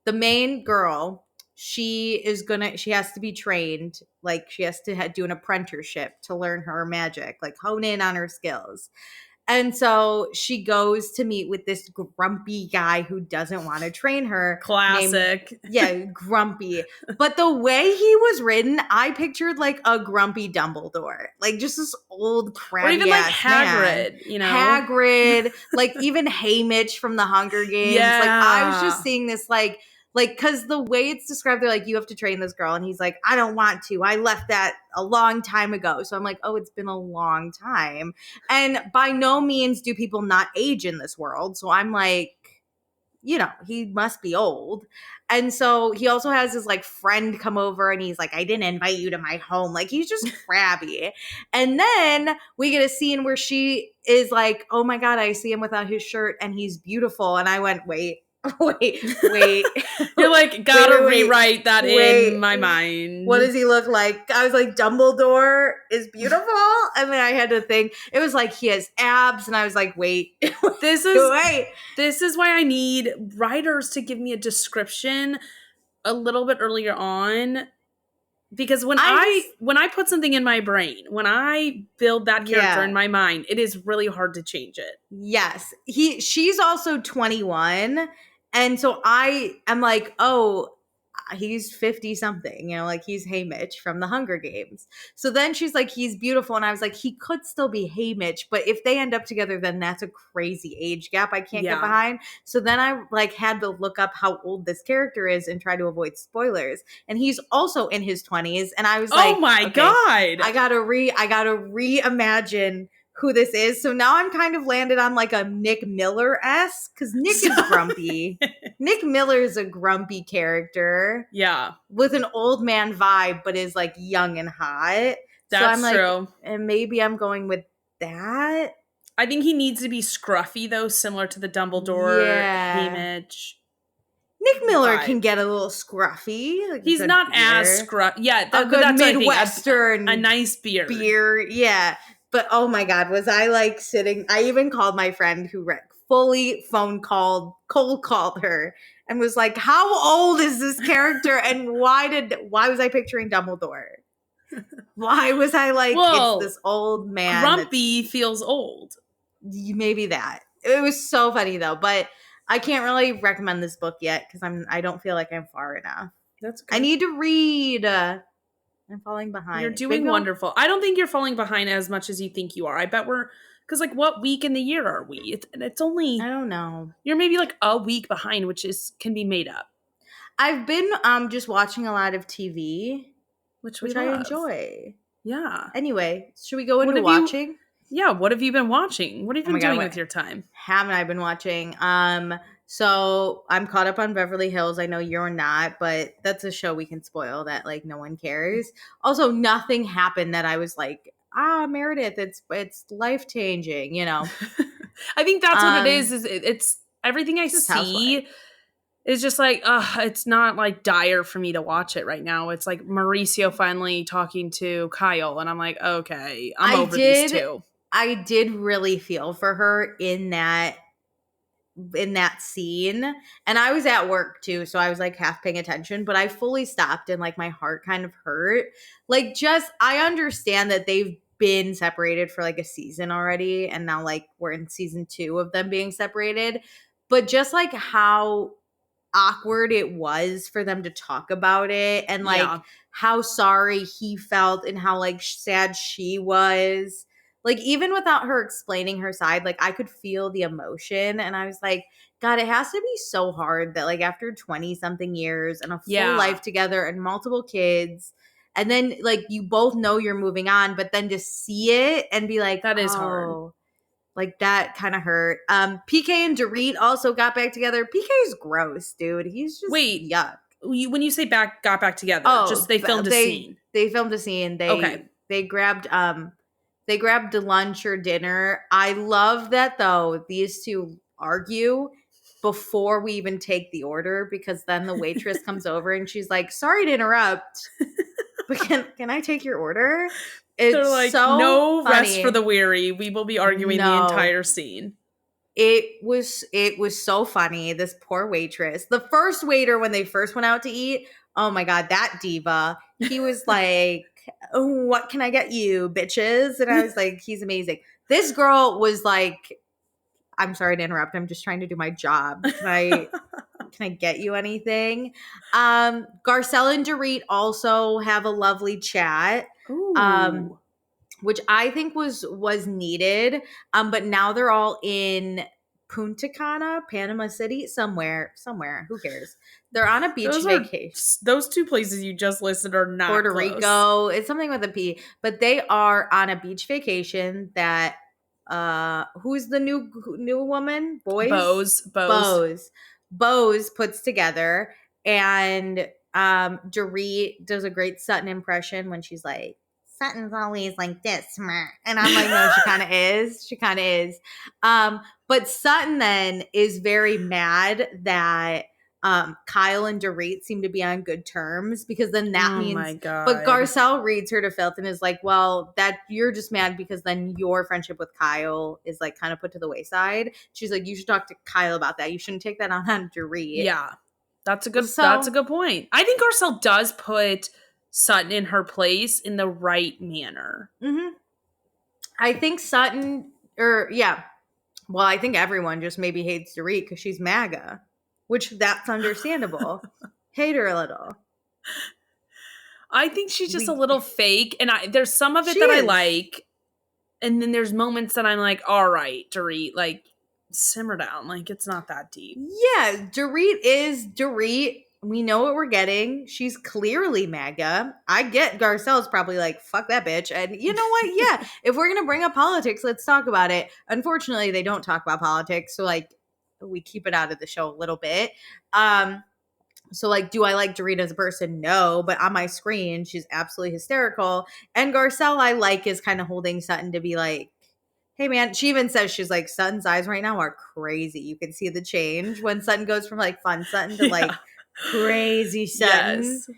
The main girl, she has to be trained. Like she has to do an apprenticeship to learn her magic, like hone in on her skills. And so she goes to meet with this grumpy guy who doesn't want to train her. Classic. Grumpy. But the way he was written, I pictured like a grumpy Dumbledore. Like just this old crabby or even like Hagrid, man. You know? Hagrid, like even Haymitch from the Hunger Games. Yeah. Like I was just seeing this like, because the way it's described, they're like, you have to train this girl. And he's like, I don't want to. I left that a long time ago. So I'm like, oh, it's been a long time. And by no means do people not age in this world. So I'm like, you know, he must be old. And so he also has his like friend come over and he's like, I didn't invite you to my home. Like he's just crabby. And then we get a scene where she is like, oh my God, I see him without his shirt and he's beautiful. And I went, wait. You're like, gotta rewrite that in my mind. What does he look like? I was like, Dumbledore is beautiful. And then I had to think, it was like he has abs. And I was like, this is why I need writers to give me a description a little bit earlier on. Because when I put something in my brain, when I build that character in my mind, it is really hard to change it. Yes. She's also 21. And so I am like, oh, he's 50 something, like he's Haymitch from the Hunger Games. So then she's like, he's beautiful. And I was like, he could still be Haymitch, but if they end up together, then that's a crazy age gap I can't get behind. So then I like had to look up how old this character is and try to avoid spoilers. And he's also in his 20s. And I was like, oh my God. I gotta reimagine who this is. So now I'm kind of landed on like a Nick Miller-esque, because Nick is grumpy. Nick Miller is a grumpy character. Yeah. With an old man vibe, but is like young and hot. That's so I'm true. Like, and maybe I'm going with that. I think he needs to be scruffy though, similar to the Dumbledore Haymitch. Nick Miller can get a little scruffy. Like he's not as scruffy. Yeah, a good that's Midwestern a nice beard. Yeah. But oh my God, was I like sitting? I even called my friend who fully cold called her and was like, "How old is this character? And why was I picturing Dumbledore? Why was I like, it's this old man? Grumpy feels old. Maybe that. It was so funny though, but I can't really recommend this book yet because I don't feel like I'm far enough. That's good. I need to read. I'm falling behind. You're doing wonderful. I don't think you're falling behind as much as you think you are. I bet because like what week in the year are we? It's only, I don't know. You're maybe like a week behind, which can be made up. I've been just watching a lot of TV, which I enjoy. Yeah. Anyway, should we go into watching? What have you been watching? What have you been doing with your time? Haven't I been watching? So I'm caught up on Beverly Hills. I know you're not, but that's a show we can spoil that like no one cares. Also, nothing happened that I was like, Meredith, it's life changing, I think that's what it is it's everything I see is just like, it's not like dire for me to watch it right now. It's like Mauricio finally talking to Kyle, and I'm like, okay, I'm over these two. I did really feel for her in that scene, and I was at work too, so I was like half paying attention, but I fully stopped and like my heart kind of hurt. Like, just I understand that they've been separated for like a season already, and now like we're in season 2 of them being separated, but just like how awkward it was for them to talk about it, and like how sorry he felt and how like sad she was. Like, even without her explaining her side, like, I could feel the emotion. And I was like, God, it has to be so hard that, like, after 20-something years and a full life together and multiple kids, and then, like, you both know you're moving on, but then to see it and be like, that is hard. Like, that kind of hurt. PK and Dorit also got back together. PK is gross, dude. He's just yuck. When you say got back together, just they filmed a scene. They filmed a scene. They grabbed lunch or dinner. I love that though. These two argue before we even take the order, because then the waitress comes over and she's like, "Sorry to interrupt, but can I take your order?" They're like, so no funny. Rest for the weary. We will be arguing the entire scene. It was so funny. This poor waitress. The first waiter, when they first went out to eat, oh my God, that diva. He was like, "What can I get you, bitches?" And I was like, he's amazing. This girl was like, "I'm sorry to interrupt. I'm just trying to do my job. Can I get you anything?" Garcelle and Dorit also have a lovely chat. Ooh. Which I think was needed. But now they're all in Punta Cana, Panama City, somewhere. Who cares? They're on a beach vacation. Those two places you just listed are not Puerto close. Rico. It's something with a P. But they are on a beach vacation that who's the new woman? Bose puts together. And Dorit does a great Sutton impression when she's like, "Sutton's always like this, and I'm like, no, she kind of is. She kind of is. But Sutton then is very mad that Kyle and Dorit seem to be on good terms, because then that means. My God. But Garcelle reads her to filth and is like, well, that you're just mad because then your friendship with Kyle is like kind of put to the wayside. She's like, you should talk to Kyle about that. You shouldn't take that on Dorit. Yeah, that's a good point. I think Garcelle does put Sutton in her place in the right manner. Mm-hmm. I think Sutton, well, I think everyone just maybe hates Dorit because she's MAGA, which that's understandable. hate her a little. I think she's just a little fake, and there's some of it that I like, and then there's moments that I'm like, all right, Dorit, like, simmer down. Like, it's not that deep. Yeah, Dorit is Dorit. We know what we're getting. She's clearly MAGA. I get Garcelle's probably like, fuck that bitch. And you know what? Yeah, if we're going to bring up politics, let's talk about it. Unfortunately, they don't talk about politics. So, like, we keep it out of the show a little bit. So, like, do I like Dorit as a person? No. But on my screen, she's absolutely hysterical. And Garcelle, I like, is kind of holding Sutton to be like, hey, man. She even says, she's like, Sutton's eyes right now are crazy. You can see the change when Sutton goes from, like, fun Sutton to, like, crazy Sutton. Yes.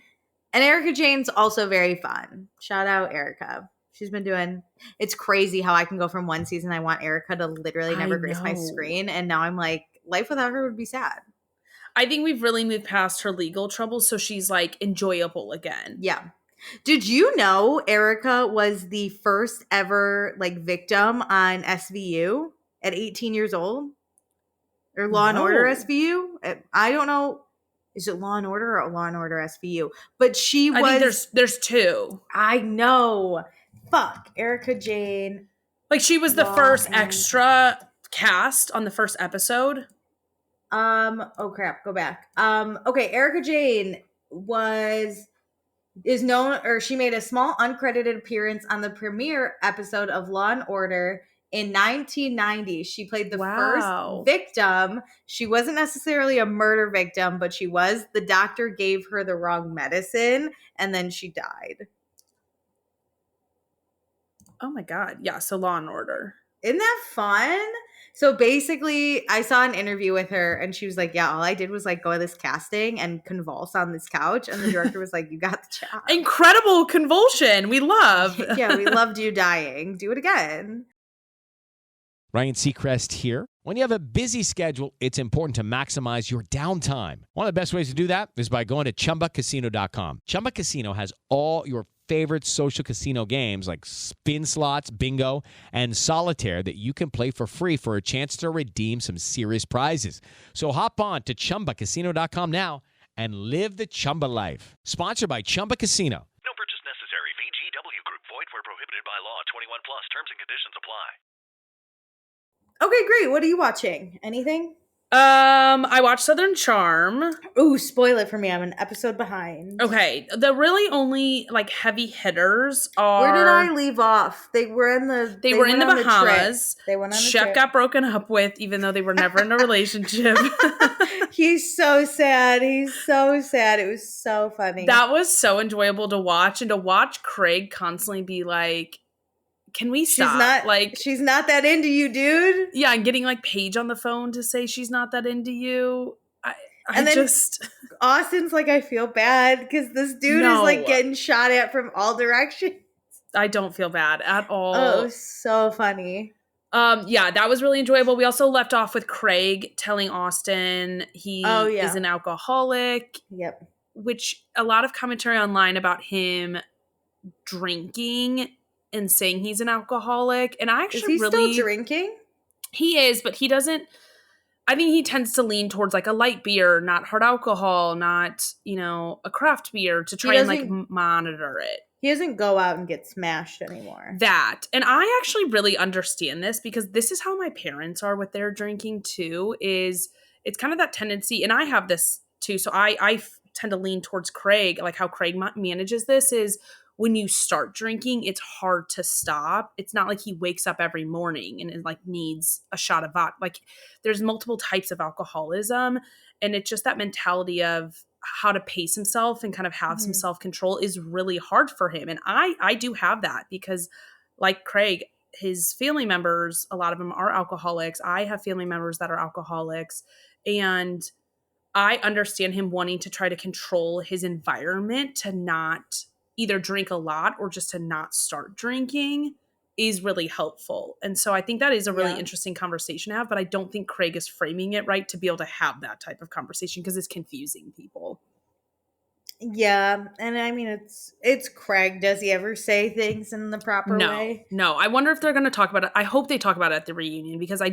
And Erica Jane's also very fun. Shout out Erica. She's been doing, it's crazy how I can go from one season I want Erica to literally never grace my screen. And now I'm like, life without her would be sad. I think we've really moved past her legal troubles, so she's like enjoyable again. Yeah. Did you know Erica was the first ever like victim on SVU at 18 years old? Or Law and Order SVU? I don't know. Is it Law and Order or Law and Order SVU? But she was. I think there's two. I know. Fuck. Erica Jane. Like she was the first extra cast on the first episode. Oh crap. Go back. Okay. Erica Jane is known, or she made a small uncredited appearance on the premiere episode of Law and Order in 1990. She played the first victim. She wasn't necessarily a murder victim, but she was. The doctor gave her the wrong medicine, and then she died. Oh my God. Yeah, so Law and Order. Isn't that fun? So basically, I saw an interview with her, and she was like, yeah, all I did was like go to this casting and convulse on this couch. And the director was like, you got the job. Incredible convulsion. We love. Yeah, we loved you dying. Do it again. Ryan Seacrest here. When you have a busy schedule, it's important to maximize your downtime. One of the best ways to do that is by going to ChumbaCasino.com. Chumba Casino has all your favorite social casino games like spin slots, bingo, and solitaire that you can play for free for a chance to redeem some serious prizes. So hop on to ChumbaCasino.com now and live the Chumba life. Sponsored by Chumba Casino. No purchase necessary. VGW Group. Void where prohibited by law. 21 plus. Terms and conditions apply. Okay, great. What are you watching? Anything? I watched Southern Charm. Ooh, spoil it for me. I'm an episode behind. Okay. The really only like heavy hitters are. Where did I leave off? They were in the Bahamas. They went on the Chef trip. got broken up with, even though they were never in a relationship. He's so sad. He's so sad. It was so funny. That was so enjoyable to watch, and to watch Craig constantly be like, can we stop? She's not that into you, dude. Yeah, and getting like Paige on the phone to say she's not that into you. Austin's like, I feel bad because this dude is like getting shot at from all directions. I don't feel bad at all. Oh, so funny. Yeah, that was really enjoyable. We also left off with Craig telling Austin he is an alcoholic. Yep. Which a lot of commentary online about him drinking and saying he's an alcoholic. And I actually still drinking? He is, but he doesn't. I think he tends to lean towards like a light beer, not hard alcohol, not, a craft beer to try and like monitor it. He doesn't go out and get smashed anymore. That. And I actually really understand this because this is how my parents are with their drinking too, is it's kind of that tendency. And I have this too. So I tend to lean towards Craig, like how Craig manages this is when you start drinking, it's hard to stop. It's not like he wakes up every morning and it like needs a shot of vodka. Like there's multiple types of alcoholism, and it's just that mentality of how to pace himself and kind of have some self-control is really hard for him. And I do have that because like Craig, his family members, a lot of them are alcoholics. I have family members that are alcoholics, and I understand him wanting to try to control his environment to not either drink a lot or just to not start drinking is really helpful. And so I think that is a really interesting conversation to have, but I don't think Craig is framing it right to be able to have that type of conversation because it's confusing people. Yeah. And I mean, it's Craig. Does he ever say things in the proper way? No. I wonder if they're going to talk about it. I hope they talk about it at the reunion because I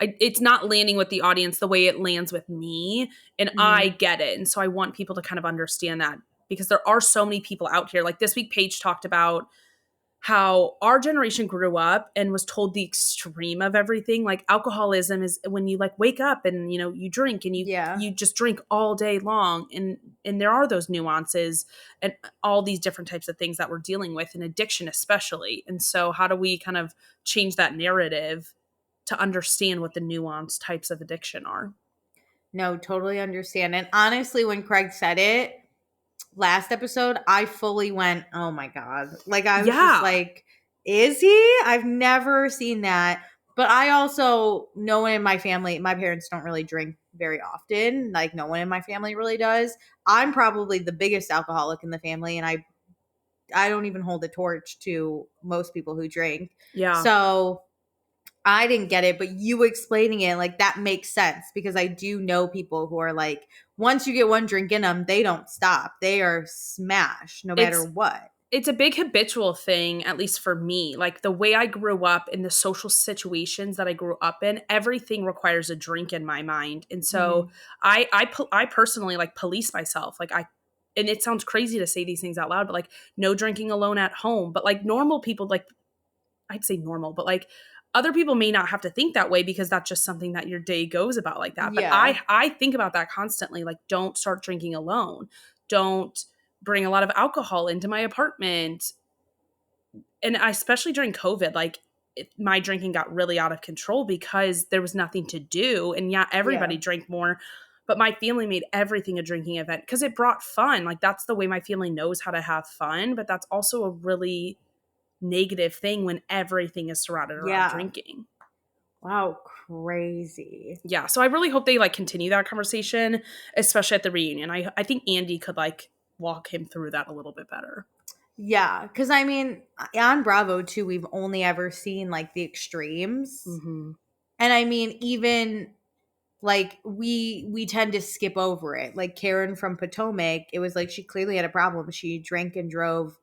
it's not landing with the audience the way it lands with me, and I get it. And so I want people to kind of understand that, because there are so many people out here. Like this week, Paige talked about how our generation grew up and was told the extreme of everything. Like alcoholism is when you like wake up and, you know, you drink and you just drink all day long. And there are those nuances and all these different types of things that we're dealing with, in addiction especially. And so how do we kind of change that narrative to understand what the nuanced types of addiction are? No, totally understand. And honestly, when Craig said it last episode, I fully went, oh my God. Like I was just like, is he? I've never seen that. But I also, no one in my family, my parents don't really drink very often. Like no one in my family really does. I'm probably the biggest alcoholic in the family, and I don't even hold a torch to most people who drink. Yeah. So I didn't get it, but you explaining it, like that makes sense, because I do know people who are like, once you get one drink in them, they don't stop. They are smashed no matter what. It's a big habitual thing, at least for me. Like the way I grew up, in the social situations that I grew up in, everything requires a drink in my mind. And so I personally like police myself. Like and it sounds crazy to say these things out loud, but like no drinking alone at home. But like normal people, like I'd say normal, but like other people may not have to think that way, because that's just something that your day goes about like that. But I think about that constantly. Like, don't start drinking alone. Don't bring a lot of alcohol into my apartment. And especially during COVID, like my drinking got really out of control because there was nothing to do. And everybody drank more, but my family made everything a drinking event because it brought fun. Like that's the way my family knows how to have fun. But that's also a really negative thing when everything is surrounded around drinking. Wow, crazy. Yeah, so I really hope they like continue that conversation, especially at the reunion. I think Andy could like walk him through that a little bit better. Yeah, because I mean, on Bravo too, we've only ever seen like the extremes, and I mean, even like we tend to skip over it. Like Karen from Potomac, it was like she clearly had a problem. She drank and drove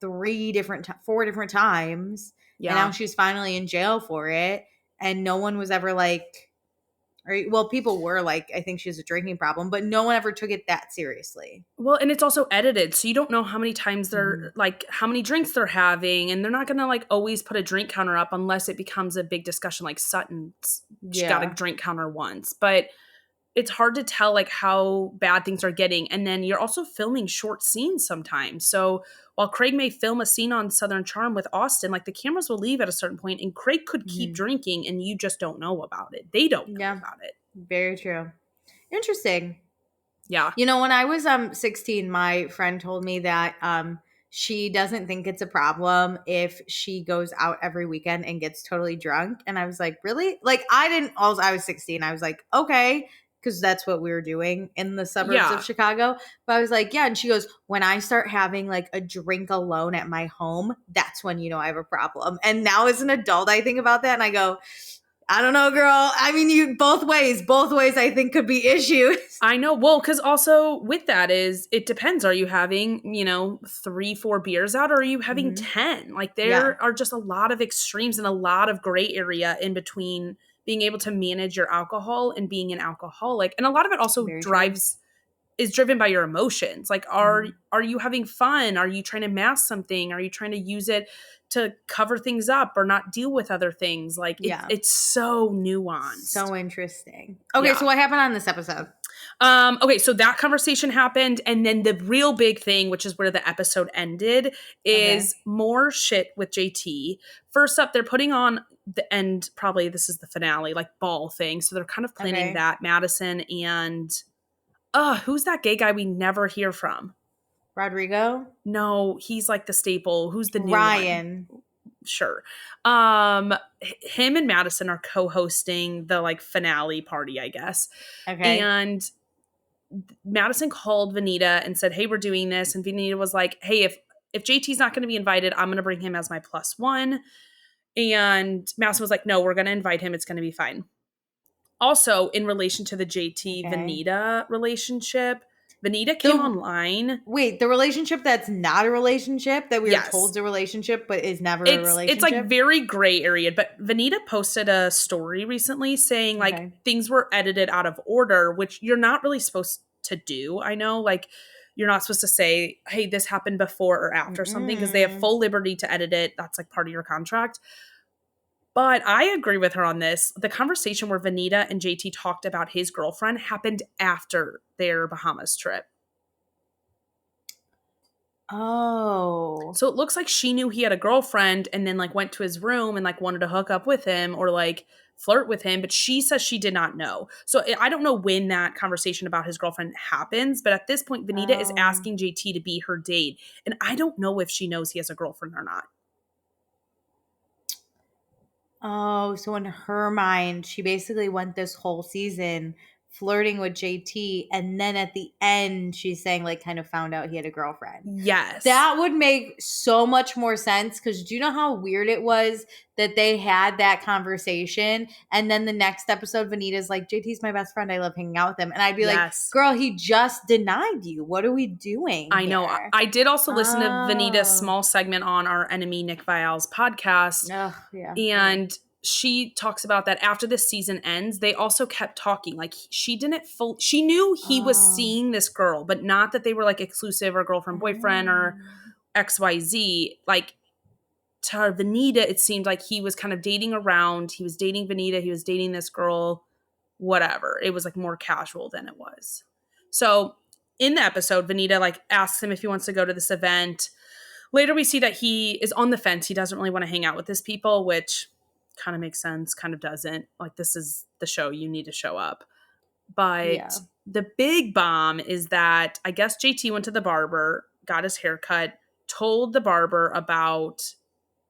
4 different times, and now she's finally in jail for it, and no one was ever like, well, people were like, I think she has a drinking problem, but no one ever took it that seriously. Well, and it's also edited, so you don't know how many times they're like, how many drinks they're having, and they're not gonna like always put a drink counter up unless it becomes a big discussion. Like Sutton's, she got a drink counter once, but it's hard to tell like how bad things are getting. And then you're also filming short scenes sometimes. So while Craig may film a scene on Southern Charm with Austin, like the cameras will leave at a certain point and Craig could keep drinking and you just don't know about it. They don't know about it. Very true. Interesting. Yeah. You know, when I was 16, my friend told me that she doesn't think it's a problem if she goes out every weekend and gets totally drunk. And I was like, really? Like I was 16. I was like, okay, because that's what we were doing in the suburbs of Chicago. But I was like, yeah. And she goes, when I start having like a drink alone at my home, that's when, you know, I have a problem. And now as an adult, I think about that and I go, I don't know, girl. I mean, you both ways I think could be issues. I know. Well, because also with that is, it depends. Are you having, you know, 3-4 beers out, or are you having 10? Like there are just a lot of extremes and a lot of gray area in between being able to manage your alcohol and being an alcoholic. And a lot of it also is driven by your emotions. Like, are you having fun? Are you trying to mask something? Are you trying to use it to cover things up or not deal with other things? Like, it's so nuanced. So interesting. Okay, so what happened on this episode? Okay, so that conversation happened, and then the real big thing, which is where the episode ended, is more shit with JT. First up, they're putting on the end, probably this is the finale, like ball thing. So they're kind of planning that. Madison and who's that gay guy we never hear from? Rodrigo? No, he's like the staple. Who's the new Ryan? One? Sure. Him and Madison are co-hosting the like finale party, I guess. Okay. And Madison called Vanita and said, hey, we're doing this. And Vanita was like, hey, if JT's not going to be invited, I'm going to bring him as my +1. And Madison was like, no, we're going to invite him. It's going to be fine. Also, in relation to the JT Vanita relationship, Vanita came online. Wait, the relationship that's not a relationship that we Yes. are told is a relationship but is never a relationship? It's like very gray area. But Vanita posted a story recently saying like things were edited out of order, which you're not really supposed to do. I know, like, you're not supposed to say, hey, this happened before or after something, because they have full liberty to edit it. That's like part of your contract. But I agree with her on this. The conversation where Vanita and JT talked about his girlfriend happened after their Bahamas trip. Oh. So it looks like she knew he had a girlfriend and then like went to his room and like wanted to hook up with him or like flirt with him, but she says she did not know. So I don't know when that conversation about his girlfriend happens, but at this point, Vanita is asking JT to be her date. And I don't know if she knows he has a girlfriend or not. Oh, so in her mind, she basically went this whole season flirting with JT, and then at the end, she's saying, like, kind of found out he had a girlfriend. Yes. That would make so much more sense, because do you know how weird it was that they had that conversation, and then the next episode, Vanita's like, JT's my best friend, I love hanging out with him. And I'd be like, girl, he just denied you. What are we doing I know. here? I did also listen to Vanita's small segment on our enemy Nick Vial's podcast. Oh, yeah. And she talks about that after this season ends, they also kept talking. Like, she knew he was seeing this girl, but not that they were like exclusive or girlfriend, boyfriend or XYZ. Like, to Vanita, it seemed like he was kind of dating around. He was dating Vanita. He was dating this girl, whatever. It was like more casual than it was. So in the episode, Vanita like asks him if he wants to go to this event. Later, we see that he is on the fence. He doesn't really want to hang out with these people, which kind of makes sense, kind of doesn't. Like, this is the show. You need to show up. But the big bomb is that I guess JT went to the barber, got his hair cut, told the barber about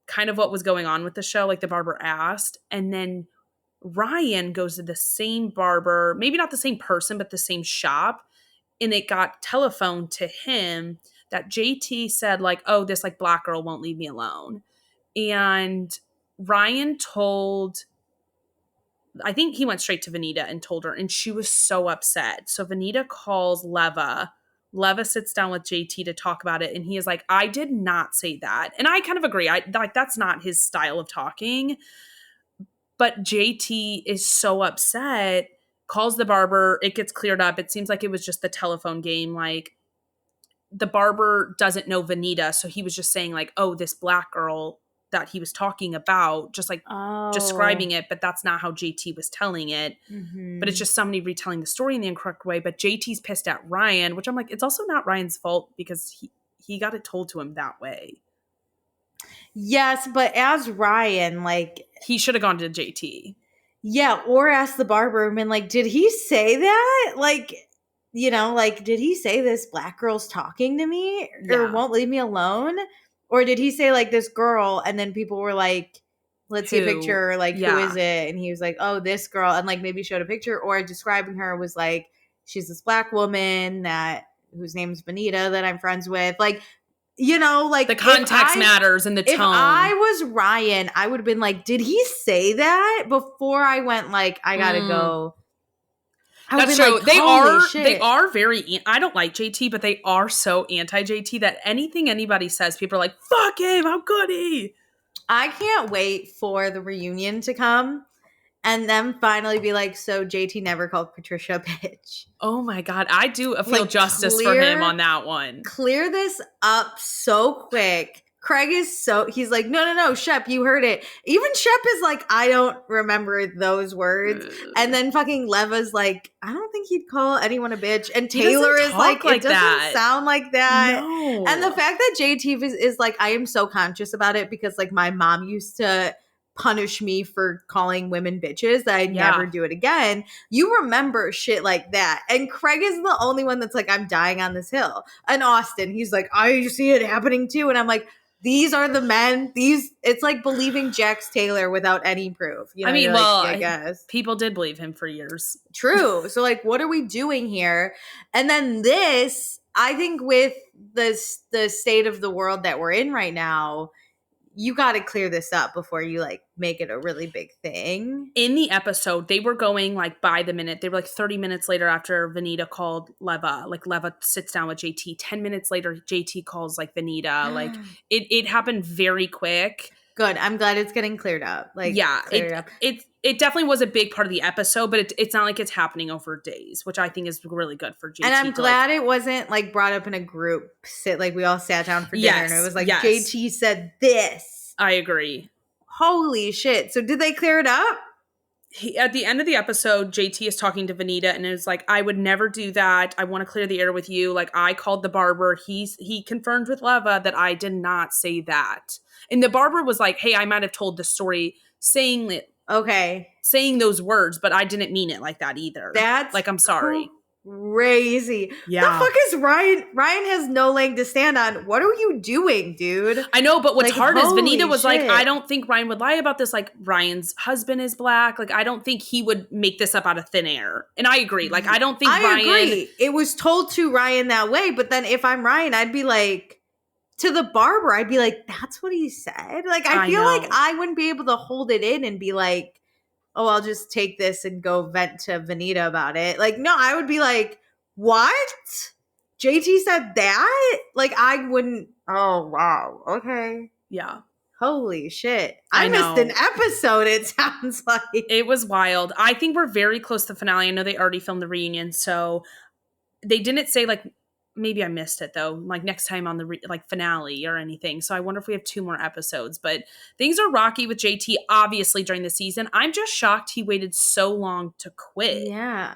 kind of what was going on with the show, like the barber asked. And then Ryan goes to the same barber, maybe not the same person, but the same shop. And it got telephoned to him that JT said, like, oh, this like black girl won't leave me alone. And Ryan told, I think he went straight to Vanita and told her, and she was so upset. So Vanita calls Leva. Leva sits down with JT to talk about it, and he is like, I did not say that. And I kind of agree. Like, that's not his style of talking. But JT is so upset, calls the barber. It gets cleared up. It seems like it was just the telephone game. Like, the barber doesn't know Vanita, so he was just saying like, oh, this black girl that he was talking about, just like describing it, but that's not how JT was telling it. But it's just somebody retelling the story in the incorrect way. But JT's pissed at Ryan, which I'm like, it's also not Ryan's fault because he got it told to him that way. Yes, but as Ryan, like, he should have gone to JT. Yeah, or asked the barber and been like, did he say that? Like, you know, like, did he say this black girl's talking to me or won't leave me alone? Or did he say, like, this girl, and then people were like, let's see a picture, like, who is it? And he was like, oh, this girl, and, like, maybe showed a picture, or describing her was like, she's this black woman whose name's Vanita that I'm friends with. Like, you know, like, the context matters and the tone. If I was Ryan, I would have been like, did he say that? Before I went, like, I gotta go. That's true. Like, they are very, I don't like JT, but they are so anti-JT that anything anybody says, people are like, fuck him, how could he? I can't wait for the reunion to come and then finally be like, so JT never called Patricia a bitch. Oh my God. I do feel like justice for him on that one. Clear this up so quick. Craig is he's like, no, Shep, you heard it. Even Shep is like, I don't remember those words. And then fucking Leva's like, I don't think he'd call anyone a bitch. And Taylor is like it doesn't sound like that. No. And the fact that JT is like, I am so conscious about it because like my mom used to punish me for calling women bitches that I'd never do it again. You remember shit like that. And Craig is the only one that's like, I'm dying on this hill. And Austin, he's like, I see it happening too. And I'm like, these are the men. It's like believing Jax Taylor without any proof. You know, I mean, I guess people did believe him for years. True. So, like, what are we doing here? And then this, I think, with the state of the world that we're in right now, you got to clear this up before you like make it a really big thing. In the episode, they were going like by the minute. They were like 30 minutes later after Vanita called Leva. Like Leva sits down with JT. 10 minutes later, JT calls like Vanita. Like it happened very quick. Good. I'm glad it's getting cleared up. Like, yeah, cleared up. It definitely was a big part of the episode, but it's not like it's happening over days, which I think is really good for JT. And I'm glad it wasn't like brought up in a group like we all sat down for dinner and it was like JT said this. I agree. Holy shit. So did they clear it up? At the end of the episode, JT is talking to Vanita and is like, I would never do that. I want to clear the air with you. Like, I called the barber. He confirmed with Leva that I did not say that. And the barber was like, hey, I might have told the story saying those words, but I didn't mean it like that either. That's like, I'm sorry. Crazy. Yeah. The fuck is Ryan? Ryan has no leg to stand on. What are you doing, dude? I know, but what's like, hard is Vanita was shit. like, I don't think Ryan would lie about this. Like, Ryan's husband is black. Like, I don't think he would make this up out of thin air. And I agree. Like, I don't think Ryan. Agree. It was told to Ryan that way, but then if I'm Ryan, I'd be like, to the barber, I'd be like, that's what he said. Like, I feel like I wouldn't be able to hold it in and be like, oh, I'll just take this and go vent to Vanita about it. Like, no, I would be like, what? JT said that? Like, I wouldn't. Oh, wow. Okay. Yeah. Holy shit. I missed an episode, it sounds like. It was wild. I think we're very close to the finale. I know they already filmed the reunion, so they didn't say, like, maybe I missed it, though, like, next time on the, finale or anything. So I wonder if we have 2 more episodes. But things are rocky with JT, obviously, during the season. I'm just shocked he waited so long to quit. Yeah.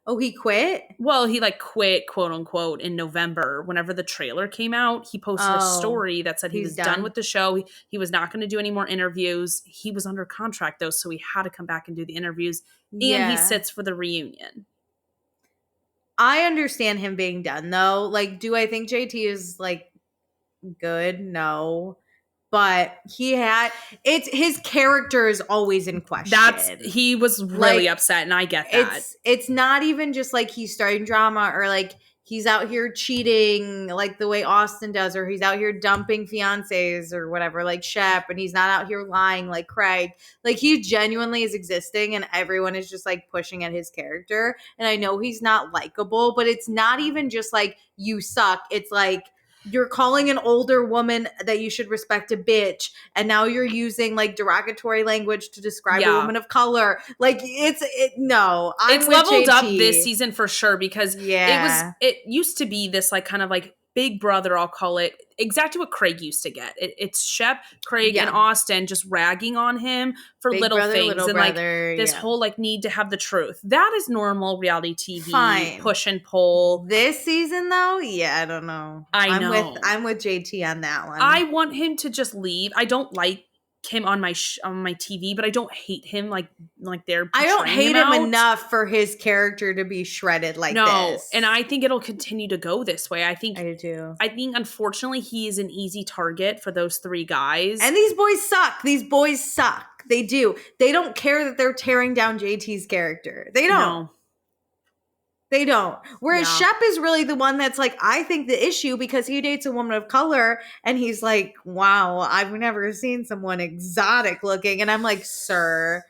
Oh, he quit? Well, he quit, quote unquote, in November. Whenever the trailer came out, he posted a story that said he was done with the show. He was not going to do any more interviews. He was under contract, though, so he had to come back and do the interviews. And he sits for the reunion. I understand him being done, though. Like, do I think JT is, good? No. But his character is always in question. He was really upset, and I get that. It's not even just he's starting drama or he's out here cheating the way Austin does, or he's out here dumping fiancés or whatever, like Shep, and he's not out here lying like Craig. He genuinely is existing, and everyone is just pushing at his character. And I know he's not likable, but it's not even just you suck. It's you're calling an older woman that you should respect a bitch, and now you're using derogatory language to describe a woman of color. It's leveled up this season for sure, because it used to be this kind of Big Brother, I'll call it, exactly what Craig used to get. It's Shep, Craig, and Austin just ragging on him for Big little brother, things, little and brother, this whole need to have the truth. That is normal reality TV. Fine. Push and pull. This season, though, I don't know. I'm with JT on that one. I want him to just leave. I don't like him on my TV, but I don't hate him they're I don't hate him enough for his character to be shredded this. No, and I think it'll continue to go this way. I do too. I think unfortunately he is an easy target for those 3 guys. And these boys suck. They do. They don't care that they're tearing down JT's character. They don't. No. They don't. Whereas Shep is really the one that's I think the issue, because he dates a woman of color and he's wow, I've never seen someone exotic looking. And I'm sir,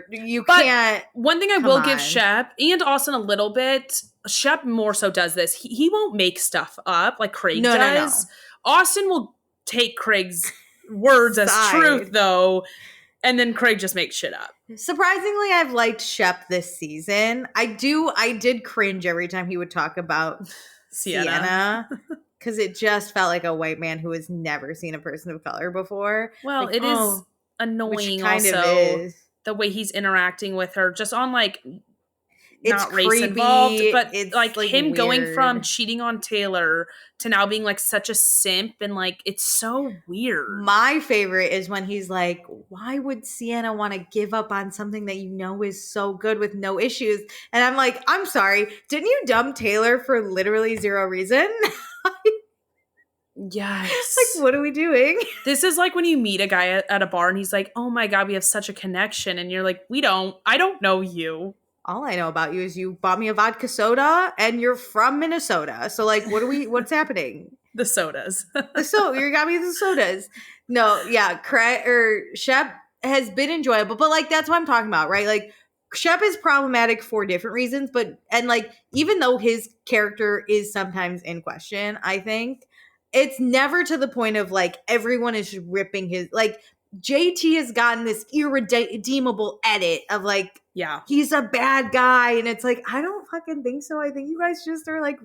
you can't. One thing I will give Shep and Austin a little bit, Shep more so does this. He won't make stuff up like Craig does. No. Austin will take Craig's words as truth, though. And then Craig just makes shit up. Surprisingly, I've liked Shep this season. I did cringe every time he would talk about Sienna. Because it just felt like a white man who has never seen a person of color before. Well, it is annoying also the way he's interacting with her. Just on it's not creepy, race involved, but it's him weird. Going from cheating on Taylor to now being such a simp, and it's so weird. My favorite is when he's why would Sienna want to give up on something that is so good with no issues? And I'm I'm sorry, didn't you dump Taylor for literally 0 reason? Yes. What are we doing? This is when you meet a guy at a bar and he's oh my God, we have such a connection. And you're I don't know you. All I know about you is you bought me a vodka soda and you're from Minnesota. So what's happening? The sodas. You got me the sodas. No, yeah, Shep has been enjoyable, but like that's what I'm talking about, right? Like Shep is problematic for different reasons, and like even though his character is sometimes in question, I think it's never to the point of like everyone is ripping his like JT has gotten this irredeemable edit of like Yeah. he's a bad guy, and it's like I don't fucking think so. I think you guys just are like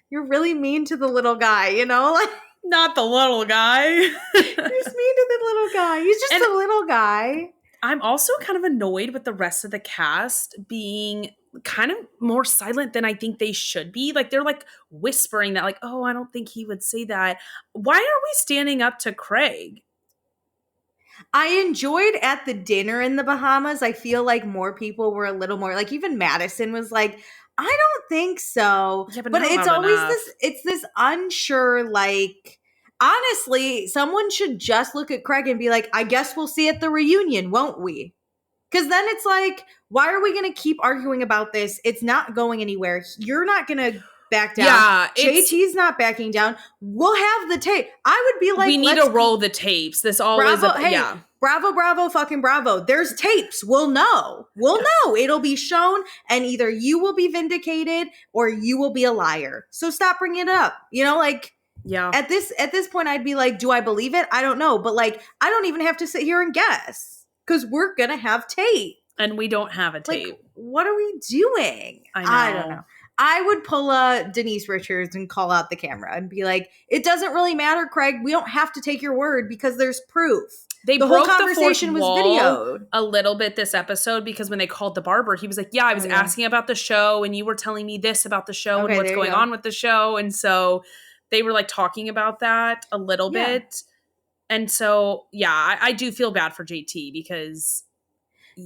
you're really mean to the little guy, you know? Like Not the little guy. you're just mean to the little guy. He's just a little guy. I'm also kind of annoyed with the rest of the cast being kind of more silent than I think they should be. Like they're like whispering that like, oh, I don't think he would say that. Why are we standing up to Craig? I enjoyed at the dinner in the Bahamas. I feel like more people were a little more like even Madison was like, I don't think so. Yeah, but it's always this unsure, like honestly, someone should just look at Craig and be like, I guess we'll see at the reunion, won't we? Because then it's like, why are we going to keep arguing about this? It's not going anywhere. You're not going to back down. Yeah, JT's not backing down. We'll have the tape. I would be like, we need to roll the tapes. This always, bravo, fucking bravo. There's tapes. We'll know. It'll be shown, and either you will be vindicated or you will be a liar. So stop bringing it up. You know, like, yeah. At this point, I'd be like, do I believe it? I don't know, but like, I don't even have to sit here and guess. Because we're going to have tape. And we don't have a tape. Like, what are we doing? I don't know. I would pull a Denise Richards and call out the camera and be like, it doesn't really matter, Craig. We don't have to take your word because there's proof. The whole conversation was videoed a little bit this episode because when they called the barber, he was like, yeah, I was asking about the show and you were telling me this about the show and what's going on with the show. And so they were like talking about that a little bit. And so, yeah, I do feel bad for JT because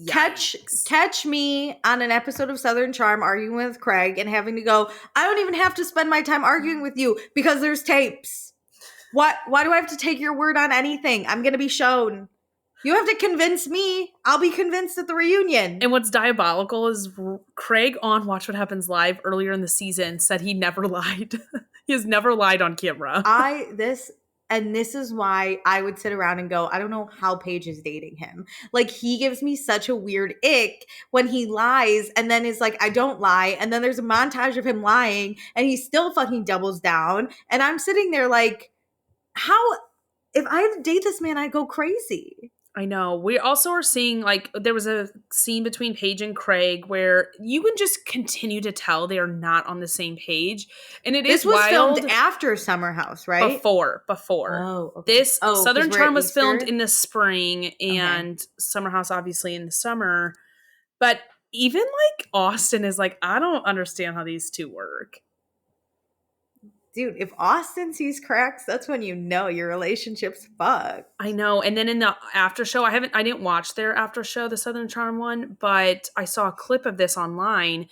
catch me on an episode of Southern Charm arguing with Craig and having to go, I don't even have to spend my time arguing with you because there's tapes. Why do I have to take your word on anything? I'm going to be shown. You have to convince me. I'll be convinced at the reunion. And what's diabolical is Craig on Watch What Happens Live earlier in the season said he never lied. He has never lied on camera. This is why I would sit around and go, I don't know how Paige is dating him. Like, he gives me such a weird ick when he lies and then is like, I don't lie. And then there's a montage of him lying and he still fucking doubles down. And I'm sitting there like, if I had to date this man, I'd go crazy. I know. We also are seeing, like, there was a scene between Paige and Craig where you can just continue to tell they are not on the same page. And this was filmed after Summer House, right? Before. Oh, okay. Southern Charm was filmed in the spring and Summer House obviously in the summer. But even, like, Austin is like, I don't understand how these two work. Dude, if Austin sees cracks, that's when you know your relationship's fucked. I know. And then in the after show, I didn't watch their after show, the Southern Charm one, but I saw a clip of this online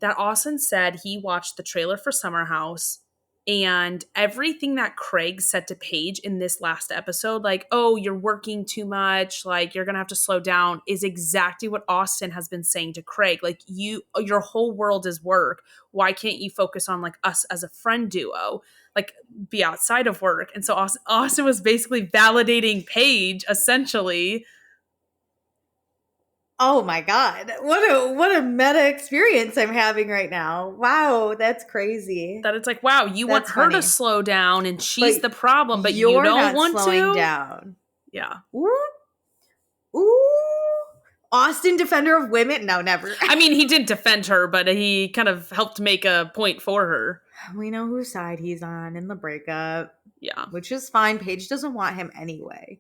that Austin said he watched the trailer for Summer House and everything that Craig said to Paige in this last episode, like, oh, you're working too much, like you're going to have to slow down, is exactly what Austin has been saying to Craig. Like, your whole world is work. Why can't you focus on like us as a friend duo, like be outside of work? And so Austin was basically validating Paige essentially. Oh my God. What a meta experience I'm having right now. Wow, that's crazy. That it's like, wow, you want her to slow down and she's the problem, but you don't want slowing to down. Yeah. Ooh. Austin, defender of women? No, never. I mean, he didn't defend her, but he kind of helped make a point for her. We know whose side he's on in the breakup. Yeah. Which is fine. Paige doesn't want him anyway.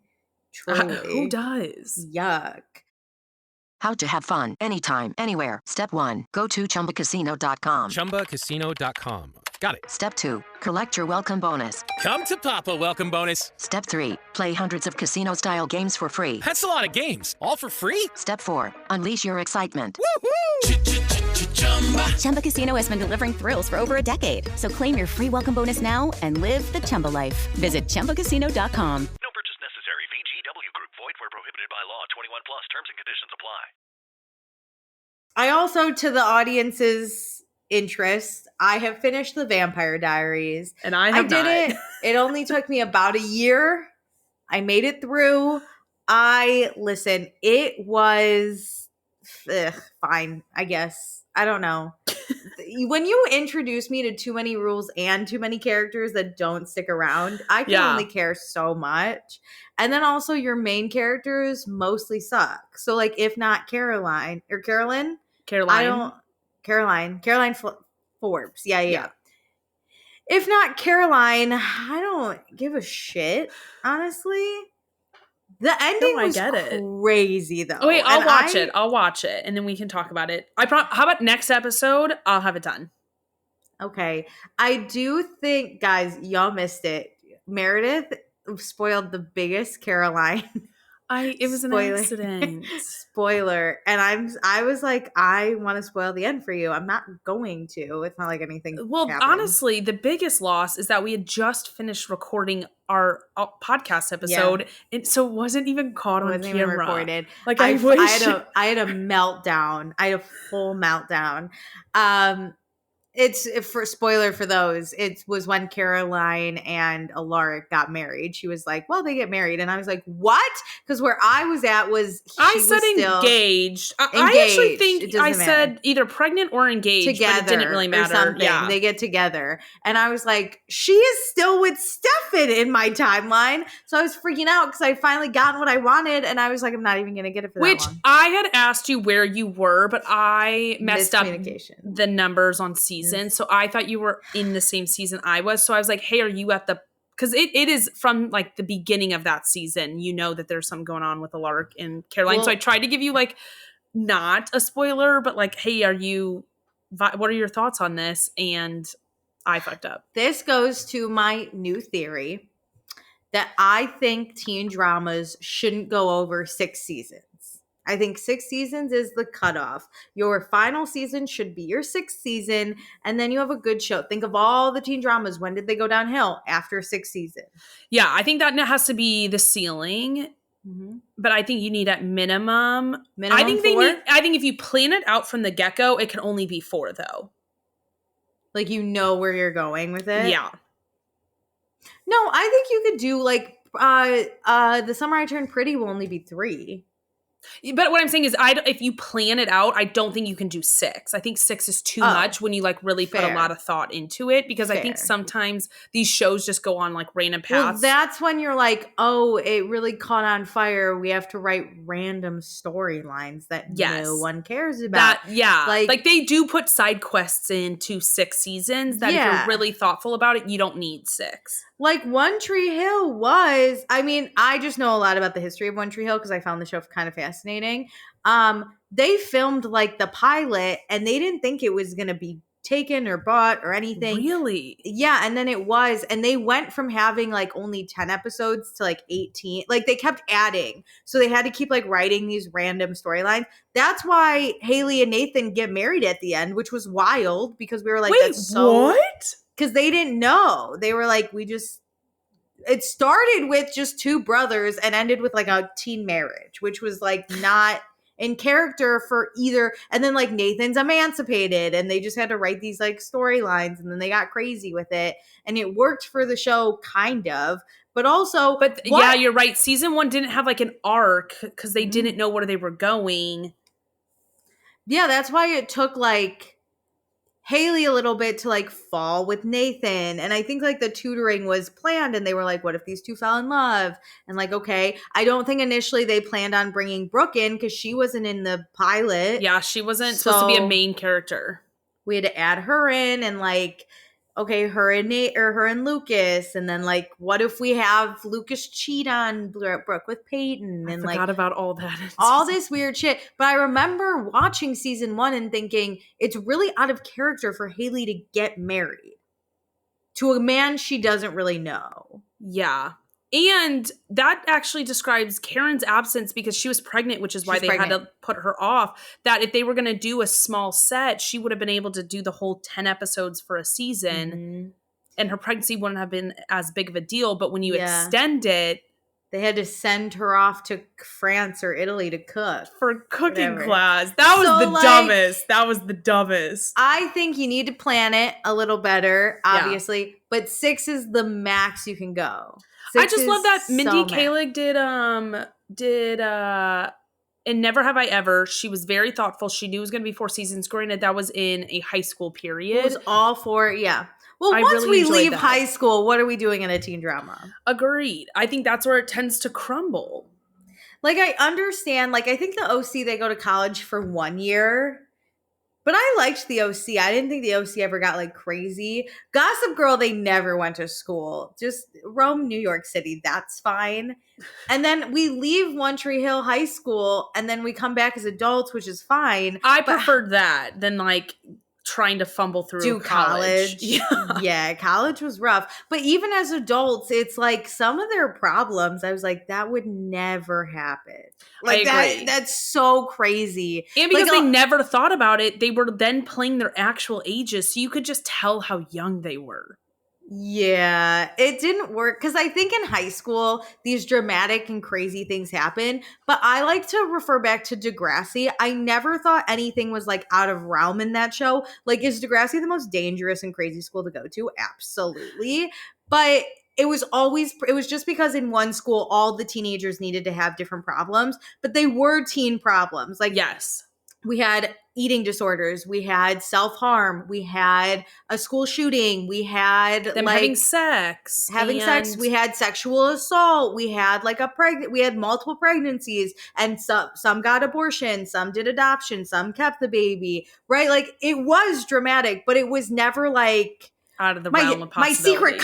Truly. Who does? Yuck. How to have fun anytime, anywhere. Step 1. Go to ChumbaCasino.com. ChumbaCasino.com. Got it. Step 2. Collect your welcome bonus. Come to Papa welcome bonus. Step 3. Play hundreds of casino-style games for free. That's a lot of games. All for free? Step 4. Unleash your excitement. Chumba Casino has been delivering thrills for over a decade. So claim your free welcome bonus now and live the Chumba life. Visit ChumbaCasino.com. No purchase necessary. VGW Group. Void where prohibited by law. 21 plus. Terms and conditions apply. I also, to the audience's interest, I have finished the Vampire Diaries. And I have did not. it. It only took me about a year. I made it through. Listen, it was fine, I guess. I don't know. When you introduce me to too many rules and too many characters that don't stick around, I can only care so much. And then also your main characters mostly suck. So like if not Caroline or Carolyn, Caroline Forbes. Yeah. If not Caroline, I don't give a shit, honestly. The ending was crazy, though. Oh, wait, I'll watch it, and then we can talk about it. How about next episode? I'll have it done. Okay. I do think, guys, y'all missed it. Meredith spoiled the biggest Caroline. It was an accident. Spoiler. And I was like, I want to spoil the end for you. I'm not going to. It's not like anything. Well, happened. honestly, the biggest loss is that we had just finished recording our podcast episode, and so it wasn't even caught on camera. Even recorded. Like I wish I had a meltdown. I had a full meltdown. It's for spoiler for those. It was when Caroline and Alaric got married. She was like, "Well, they get married," and I was like, "What?" Because where I was at was I said engaged. I actually think I said either pregnant or engaged together. But it didn't really matter. Or something. Yeah, they get together, and I was like, "She is still with Stefan in my timeline." So I was freaking out because I finally gotten what I wanted, and I was like, "I'm not even gonna get it for that long." Which I had asked you where you were, but I messed up the numbers on season. So I thought you were in the same season I was. So I was like, hey, are you at the, because it is from like the beginning of that season, you know that there's something going on with Alaric and Caroline. So I tried to give you like not a spoiler, but like, hey, what are your thoughts on this? And I fucked up. This goes to my new theory that I think teen dramas shouldn't go over 6 seasons. I think 6 seasons is the cutoff. Your final season should be your 6th season, and then you have a good show. Think of all the teen dramas. When did they go downhill? After 6th season. Yeah, I think that has to be the ceiling. Mm-hmm. But I think you need at minimum. I think 4? I think if you plan it out from the get-go, it can only be 4 though. Like you know where you're going with it? Yeah. No, I think you could do like The Summer I Turned Pretty will only be 3. But what I'm saying is, if you plan it out, I don't think you can do 6. I think 6 is too much when you like really put a lot of thought into it, because I think sometimes these shows just go on like random paths. Well, that's when you're like, oh, it really caught on fire. We have to write random storylines that no one cares about. Like they do put side quests into 6 seasons that if you're really thoughtful about it, you don't need 6. Like One Tree Hill was, I mean, I just know a lot about the history of One Tree Hill because I found the show kind of fascinating. They filmed like the pilot and they didn't think it was going to be taken or bought or anything. Really? Yeah. And then it was, and they went from having like only 10 episodes to like 18. Like they kept adding. So they had to keep like writing these random storylines. That's why Haley and Nathan get married at the end, which was wild because we were like, that's so what? Because they didn't know. They were like, it started with just 2 brothers and ended with like a teen marriage, which was like not in character for either. And then like Nathan's emancipated and they just had to write these like storylines and then they got crazy with it. And it worked for the show kind of. But also. Yeah, you're right. Season 1 didn't have like an arc because they didn't know where they were going. Yeah, that's why it took like Haley a little bit to like fall with Nathan. And I think like the tutoring was planned and they were like, what if these 2 fell in love? And like, okay, I don't think initially they planned on bringing Brooke in because she wasn't in the pilot. Yeah, she wasn't supposed to be a main character. We had to add her in and like, okay, her and Lucas. And then like, what if we have Lucas cheat on Brooke with Peyton? And I forgot about all that. All this weird shit. But I remember watching season 1 and thinking it's really out of character for Haley to get married to a man she doesn't really know. Yeah. And that actually describes Karen's absence because she was pregnant, which is why they had to put her off. That if they were going to do a small set, she would have been able to do the whole 10 episodes for a season. Mm-hmm. And her pregnancy wouldn't have been as big of a deal. But when you extend it, They had to send her off to France or Italy to cook. For cooking Whatever. class. That was So, the like, dumbest. That was the dumbest. I think you need to plan it a little better, obviously. But 6 is the max you can go. I just love that Mindy max. Kaling did and Never Have I Ever. She was very thoughtful. She knew it was going to be 4 seasons. Granted, that was in a high school period. It was all for, Well, I once really we enjoyed leave that. high school, what are we doing in a teen drama? Agreed. I think that's where it tends to crumble. Like, I understand. Like, I think the OC, they go to college for 1 year. But I liked the OC. I didn't think the OC ever got, like, crazy. Gossip Girl, they never went to school. Just roam New York City. That's fine. And then we leave One Tree Hill High School, and then we come back as adults, which is fine. I preferred that than, like, trying to fumble through college. Yeah, college was rough. But even as adults, it's like some of their problems, I was like, that would never happen. Like, I agree. That's so crazy. And because like, they never thought about it, they were then playing their actual ages, so you could just tell how young they were. Yeah, it didn't work because I think in high school, these dramatic and crazy things happen. But I like to refer back to Degrassi. I never thought anything was like out of realm in that show. Like, is Degrassi the most dangerous and crazy school to go to? Absolutely. But it was just because in one school, all the teenagers needed to have different problems, but they were teen problems. Like, yes. We had eating disorders. We had self-harm. We had a school shooting. We had them having sex. We had sexual assault. We had we had multiple pregnancies, and some got abortion. Some did adoption. Some kept the baby. Right? Like, it was dramatic, but it was never like out of the realm of possibility.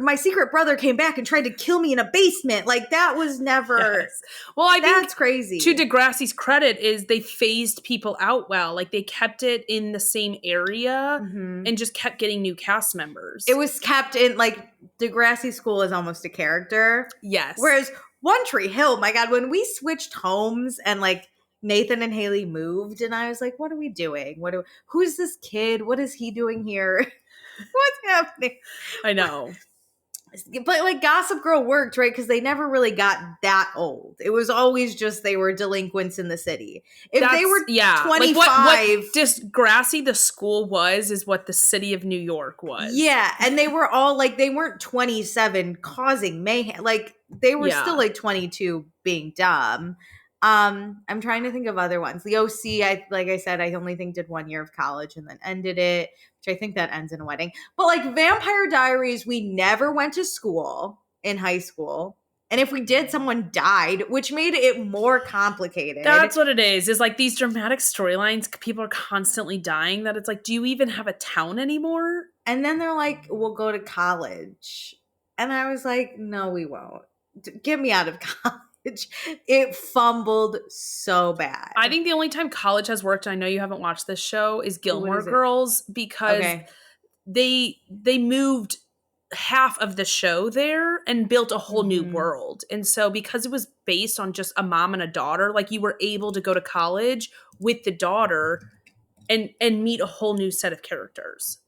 My secret brother came back and tried to kill me in a basement. Like, that was never. Yes. Well, I think that's crazy. To Degrassi's credit is they phased people out well. Like, they kept it in the same area and just kept getting new cast members. It was kept in, like, Degrassi School is almost a character. Yes. Whereas One Tree Hill, my God, when we switched homes and like Nathan and Haley moved, and I was like, what are we doing? Who's this kid? What is he doing here? What's happening? I know. But like Gossip Girl worked, right? Because they never really got that old. It was always just they were delinquents in the city. If they were 25. Like what Degrassi, the school is what the city of New York was. Yeah. And they were all like, they weren't 27 causing mayhem. Like, they were still like 22 being dumb. I'm trying to think of other ones. The OC, like I said, I only think did 1 year of college and then ended it, which I think that ends in a wedding. But like Vampire Diaries, we never went to school in high school. And if we did, someone died, which made it more complicated. That's what it is like these dramatic storylines, people are constantly dying, that it's like, do you even have a town anymore? And then they're like, we'll go to college. And I was like, no, we won't. Get me out of college. It fumbled so bad. I think the only time college has worked, and I know you haven't watched this show, is Gilmore Girls, because they moved half of the show there and built a whole new world. And so because it was based on just a mom and a daughter, like, you were able to go to college with the daughter and meet a whole new set of characters.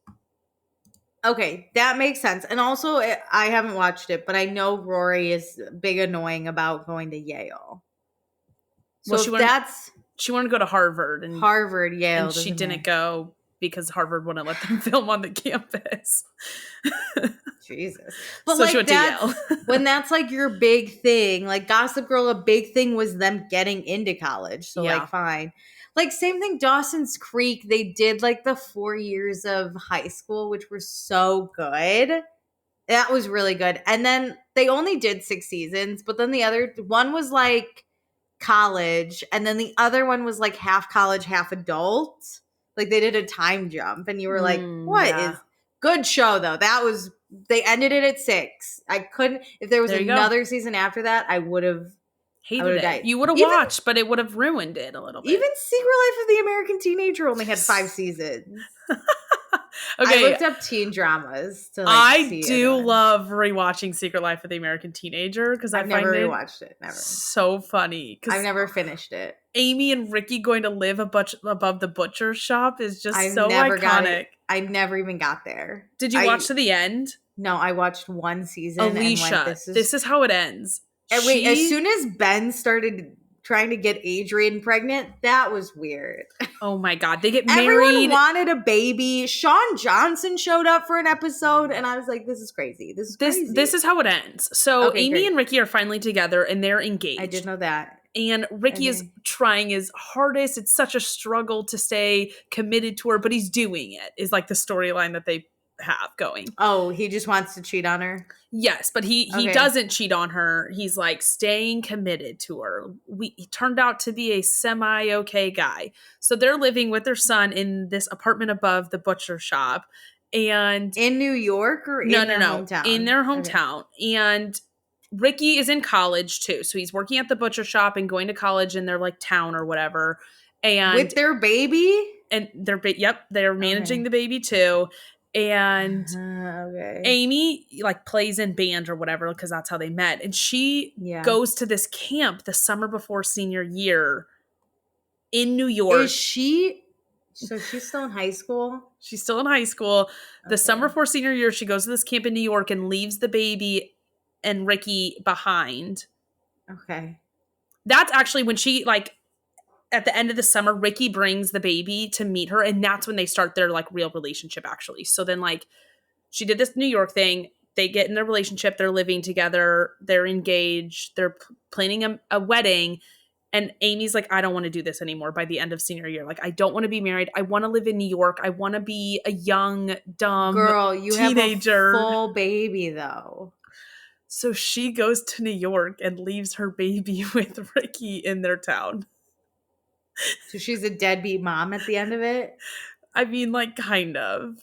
Okay, that makes sense. And also, I haven't watched it, but I know Rory is big annoying about going to Yale. So she wanted to go to Harvard. And Yale. And she didn't go because Harvard wouldn't let them film on the campus. Jesus. But so she went to Yale. When that's like your big thing, like Gossip Girl, a big thing was them getting into college. So like, fine. Like, same thing, Dawson's Creek, they did like the 4 years of high school, which were so good. That was really good. And then they only did 6 seasons, but then the other one was like college, and then the other one was like half college, half adult. Like, they did a time jump, and you were like, what is good show though? They ended it at 6. I couldn't, if there was another season after that, I would have hated it. Died. You would have watched, but it would have ruined it a little bit. Even Secret Life of the American Teenager only had 5 seasons. Okay. I looked up teen dramas to I do love rewatching Secret Life of the American Teenager because I've never rewatched it. Never. So funny. I've never finished it. Amy and Ricky going to live above the butcher shop is just so iconic. I never even got there. Did you watch to the end? No, I watched 1 season. Alicia, this is how it ends. And wait, as soon as Ben started trying to get Adrian pregnant, that was weird. Oh my God. They get married. Everyone wanted a baby. Sean Johnson showed up for an episode, and I was like, this is crazy. This is how it ends. So Okay, Amy great. and Ricky are finally together, and they're engaged. I did know that. And Ricky is trying his hardest. It's such a struggle to stay committed to her, but he's doing it, is like the storyline that they have going. Oh, he just wants to cheat on her? Yes, but he doesn't cheat on her. He's like staying committed to her. He turned out to be a semi-okay guy. So they're living with their son in this apartment above the butcher shop. And in New York or in their hometown? In their hometown. Okay. And Ricky is in college too. So he's working at the butcher shop and going to college in their like town or whatever. And with their baby? And they're managing the baby too. And Amy like plays in band or whatever because that's how they met. And she goes to this camp the summer before senior year in New York. Is she? So she's still in high school? She's still in high school. The summer before senior year, she goes to this camp in New York and leaves the baby and Ricky behind. Okay. That's actually when she like at the end of the summer, Ricky brings the baby to meet her, and that's when they start their like real relationship actually. So then like she did this New York thing. They get in their relationship. They're living together. They're engaged. They're planning a wedding. And Amy's like, I don't want to do this anymore by the end of senior year. Like, I don't want to be married. I want to live in New York. I want to be a young, dumb girl, you teenager. Have a full baby though. So she goes to New York and leaves her baby with Ricky in their town. So she's a deadbeat mom at the end of it? I mean, like, kind of.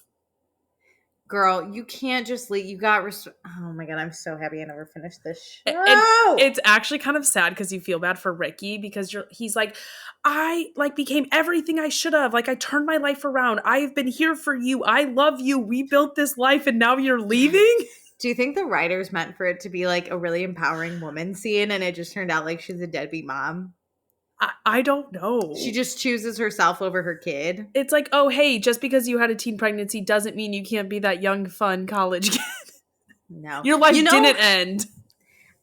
Girl, you can't just leave. You got oh my God, I'm so happy I never finished this show. It's actually kind of sad because you feel bad for Ricky because he's like, I like became everything I should have. Like I turned my life around. I've been here for you. I love you. We built this life and now you're leaving? Do you think the writers meant for it to be like a really empowering woman scene and it just turned out like she's a deadbeat mom? I don't know. She just chooses herself over her kid. It's like, oh, hey, just because you had a teen pregnancy doesn't mean you can't be that young, fun college kid. No. Your life didn't end.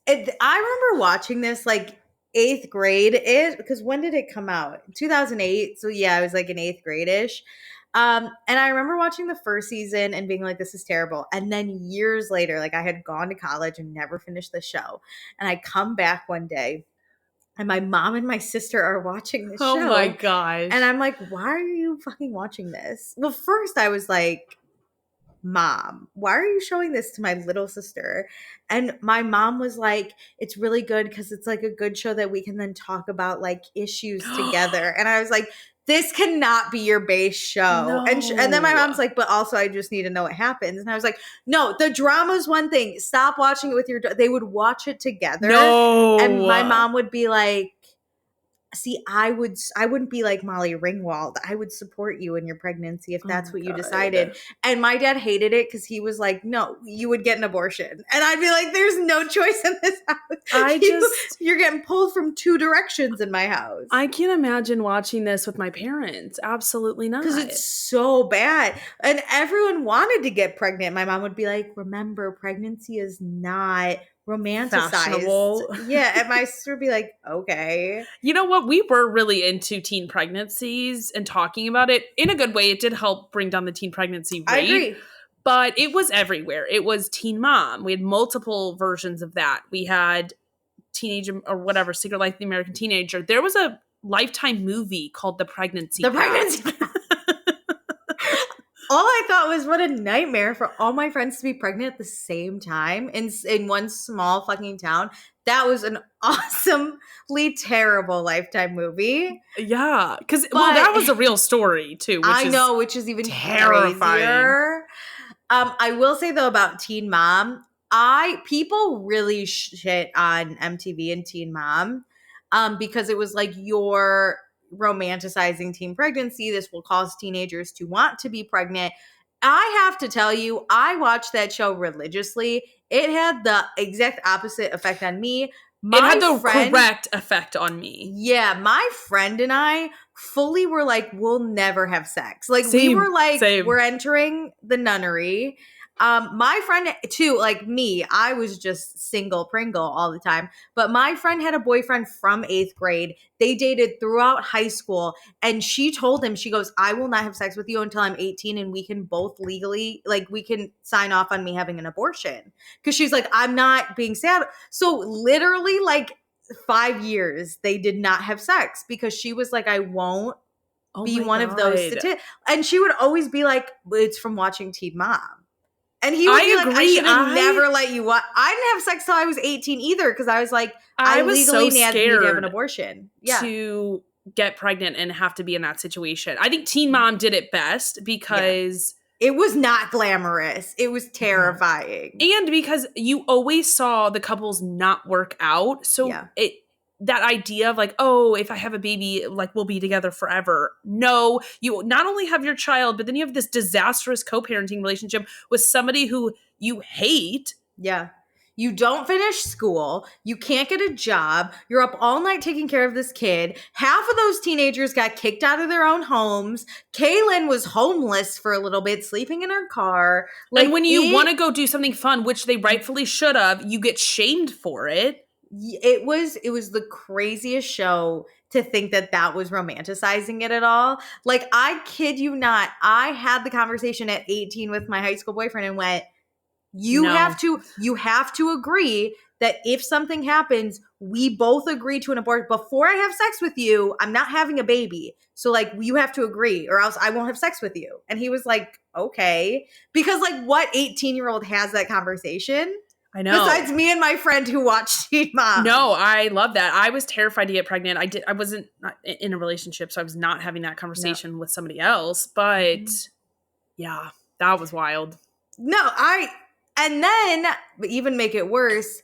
I remember watching this like 8th grade. Because when did it come out? 2008. So yeah, I was like in 8th grade-ish. And I remember watching the first season and being like, this is terrible. And then years later, like I had gone to college and never finished the show. And I come back one day. And my mom and my sister are watching this show. Oh my gosh. And I'm like, why are you fucking watching this? Well, first I was like, Mom, why are you showing this to my little sister? And my mom was like, it's really good because it's like a good show that we can then talk about like issues together. And I was like, this cannot be your base show. No. And then my mom's like, but also I just need to know what happens. And I was like, no, the drama's one thing. Stop watching it with your they would watch it together. No. And my mom would be like, see, I wouldn't be like Molly Ringwald. I would support you in your pregnancy if that's what you decided. And my dad hated it because he was like, no, you would get an abortion. And I'd be like, there's no choice in this house. You're getting pulled from 2 directions in my house. I can't imagine watching this with my parents. Absolutely not. Because it's so bad. And everyone wanted to get pregnant. My mom would be like, remember, pregnancy is not romanticized. Yeah, and my sister would be like, okay. You know what? We were really into teen pregnancies and talking about it in a good way. It did help bring down the teen pregnancy rate. I agree. But it was everywhere. It was Teen Mom. We had multiple versions of that. We had Teenage or whatever, Secret Life of the American Teenager. There was a Lifetime movie called The Pregnancy Pact. All I thought was what a nightmare for all my friends to be pregnant at the same time in one small fucking town. That was an awesomely terrible Lifetime movie. Yeah, because that was a real story too. Which is even terrifying. Crazier. I will say though about Teen Mom, people really shit on MTV and Teen Mom, because it was like you're romanticizing teen pregnancy. This will cause teenagers to want to be pregnant. I have to tell you, I watched that show religiously. It had the exact opposite effect on me. It had the correct effect on me. Yeah, my friend and I fully were like, we'll never have sex. Like we were like, we're entering the nunnery. My friend too, like me, I was just single Pringle all the time. But my friend had a boyfriend from 8th grade. They dated throughout high school. And she told him, she goes, I will not have sex with you until I'm 18 and we can both legally, like we can sign off on me having an abortion. Because she's like, I'm not being sad. So literally like 5 years, they did not have sex because she was like, I won't be one of those. And she would always be like, it's from watching Teen Mom. And he would be like, I should have never let you watch. I didn't have sex till I was 18 either because I was like, I was legally so need to have an abortion. Yeah. To get pregnant and have to be in that situation. I think Teen Mom did it best because it was not glamorous. It was terrifying. And because you always saw the couples not work out. So that idea of like, oh, if I have a baby, like we'll be together forever. No, you not only have your child, but then you have this disastrous co-parenting relationship with somebody who you hate. Yeah. You don't finish school. You can't get a job. You're up all night taking care of this kid. Half of those teenagers got kicked out of their own homes. Kaylin was homeless for a little bit, sleeping in her car. Like, and when you want to go do something fun, which they rightfully should have, you get shamed for it. It was the craziest show to think that was romanticizing it at all. Like, I kid you not, I had the conversation at 18 with my high school boyfriend and went, you have to agree that if something happens, we both agree to an abortion. Before I have sex with you, I'm not having a baby. So like, you have to agree or else I won't have sex with you. And he was like, okay. Because like, what 18-year-old has that conversation? I know. Besides me and my friend who watched Teen Mom. No, I love that. I was terrified to get pregnant. I wasn't in a relationship, so I was not having that conversation with somebody else. But yeah, that was wild. No, and then even make it worse.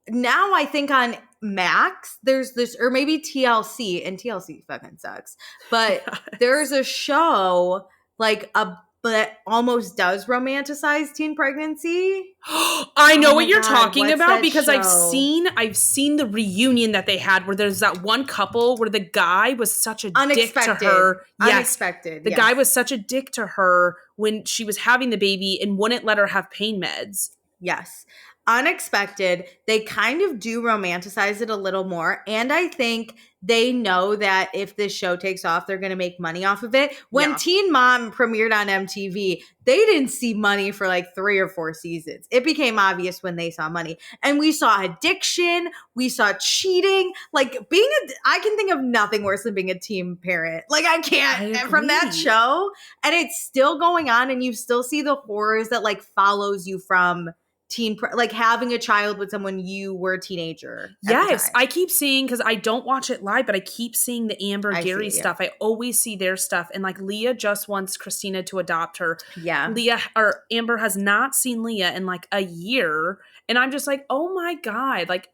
Now I think on Max, there's this, or maybe TLC, and TLC fucking sucks. But there's a show like but almost does romanticize teen pregnancy. I know what you're talking about because I've seen the reunion that they had where there's that one couple where the guy was such a dick to her. Yes, unexpected. The guy was such a dick to her when she was having the baby and wouldn't let her have pain meds. Yes. Unexpected. They kind of do romanticize it a little more. And I think they know that if this show takes off, they're going to make money off of it. When Teen Mom premiered on MTV, they didn't see money for like 3 or 4 seasons. It became obvious when they saw money. And we saw addiction. We saw cheating. Like I can think of nothing worse than being a teen parent. Like I can't from that show. And it's still going on. And you still see the horrors that like follows you from like having a child with someone you were a teenager. Yes, I keep seeing, because I don't watch it live, but I keep seeing the Amber Gary stuff. I always see their stuff, and like Leah just wants Christina to adopt her. Yeah, Amber has not seen Leah in like a year, and I'm just like, oh my god, like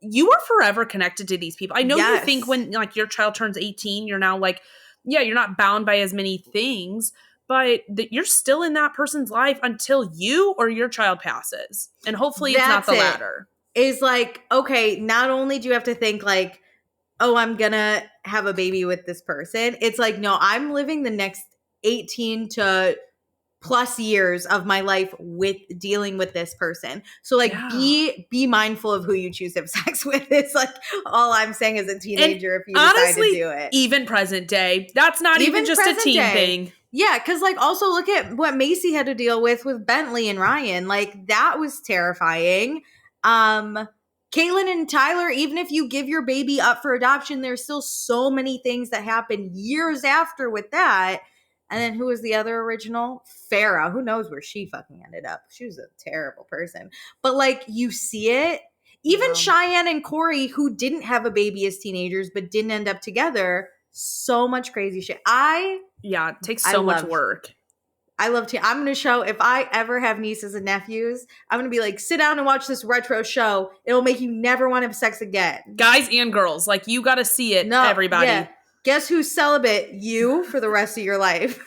you are forever connected to these people. I know you think when like your child turns 18, you're now like, yeah, you're not bound by as many things. But you're still in that person's life until you or your child passes. And hopefully it's not the latter. Is like, okay, not only do you have to think like, oh, I'm going to have a baby with this person. It's like, no, I'm living the next 18 to plus years of my life with dealing with this person. So like be mindful of who you choose to have sex with. It's like all I'm saying as a teenager, if you decide to do it. Even present day, that's not even just a teen thing. Yeah, because like also look at what Macy had to deal with Bentley and Ryan. Like that was terrifying. Caitlin and Tyler, even if you give your baby up for adoption, there's still so many things that happen years after with that. And then who was the other original? Farrah. Who knows where she fucking ended up? She was a terrible person. But like you see it. Even Cheyenne and Corey, who didn't have a baby as teenagers but didn't end up together. So much crazy shit. It takes so much work. I love to. I'm going to show, if I ever have nieces and nephews, I'm going to be like, sit down and watch this retro show. It'll make you never want to have sex again. Guys and girls, like you got to see it, everybody. Yeah. Guess who's celibate? You for the rest of your life.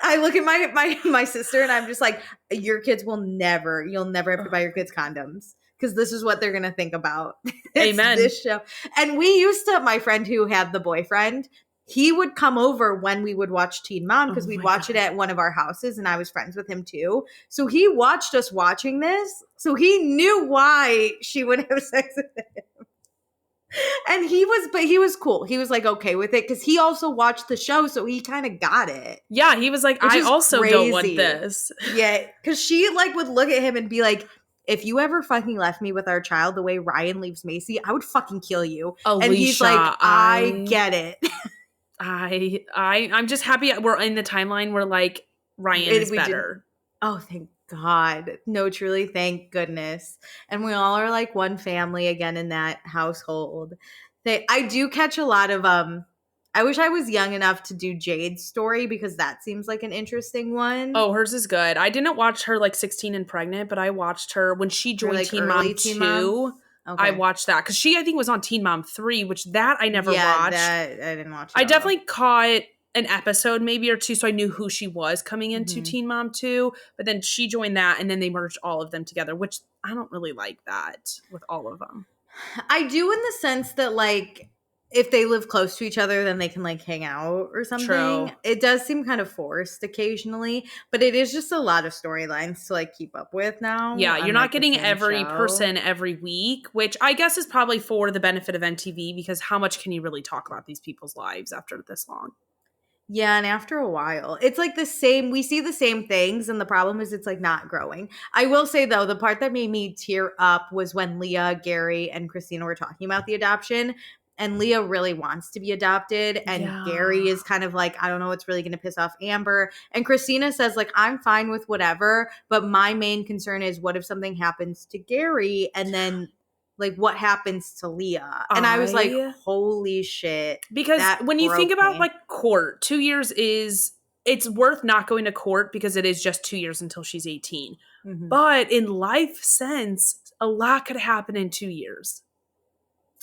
I look at my sister and I'm just like, you'll never have to buy your kids condoms. Because this is what they're going to think about. Amen. This show. And we used to, my friend who had the boyfriend, he would come over when we would watch Teen Mom because we'd my watch it at one of our houses and I was friends with him too. So he watched us watching this. So he knew why she would have sex with him. And he was cool. He was like okay with it because he also watched the show, so he kind of got it. Yeah, he was like, Which I is also don't want crazy. this. Yeah, because she like would look at him and be like, if you ever fucking left me with our child the way Ryan leaves Macy, I would fucking kill you. And he's like, Alicia, I get it. I'm just happy we're in the timeline where like Ryan is better. Oh, thank God. No, truly, thank goodness. And we all are like one family again in that household. I do catch a lot of I wish I was young enough to do Jade's story because that seems like an interesting one. Oh, hers is good. I didn't watch her like 16 and pregnant, but I watched her when she joined like Teen Mom early 2. Teen Mom? Okay. I watched that because she, I think, was on Teen Mom 3, which that I never watched. That I didn't watch. I definitely caught an episode maybe or two, so I knew who she was coming into Teen Mom 2. But then she joined that, and then they merged all of them together, which I don't really like that with all of them. I do in the sense that like if they live close to each other, then they can like hang out or something. True. It does seem kind of forced occasionally, but it is just a lot of storylines to like keep up with now. Yeah, you're not getting every show. person every week, which I guess is probably for the benefit of NTV because how much can you really talk about these people's lives after this long? Yeah, and after a while, it's like the same. We see the same things, and the problem is it's like not growing. I will say though, the part that made me tear up was when Leah, Gary, and Christina were talking about the adoption. And Leah really wants to be adopted. And Gary is kind of like, I don't know what's really going to piss off Amber. And Christina says, like, I'm fine with whatever. But my main concern is what if something happens to Gary? And then, like, what happens to Leah? And I was like, holy shit. Because when you think about, like, court, 2 years is, it's worth not going to court because it is just 2 years until she's 18. Mm-hmm. But in life sense, a lot could happen in 2 years.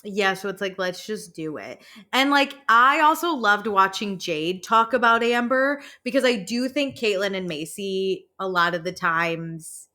Yeah, so it's like, let's just do it. And like, I also loved watching Jade talk about Amber because I do think Caitlyn and Macy a lot of the times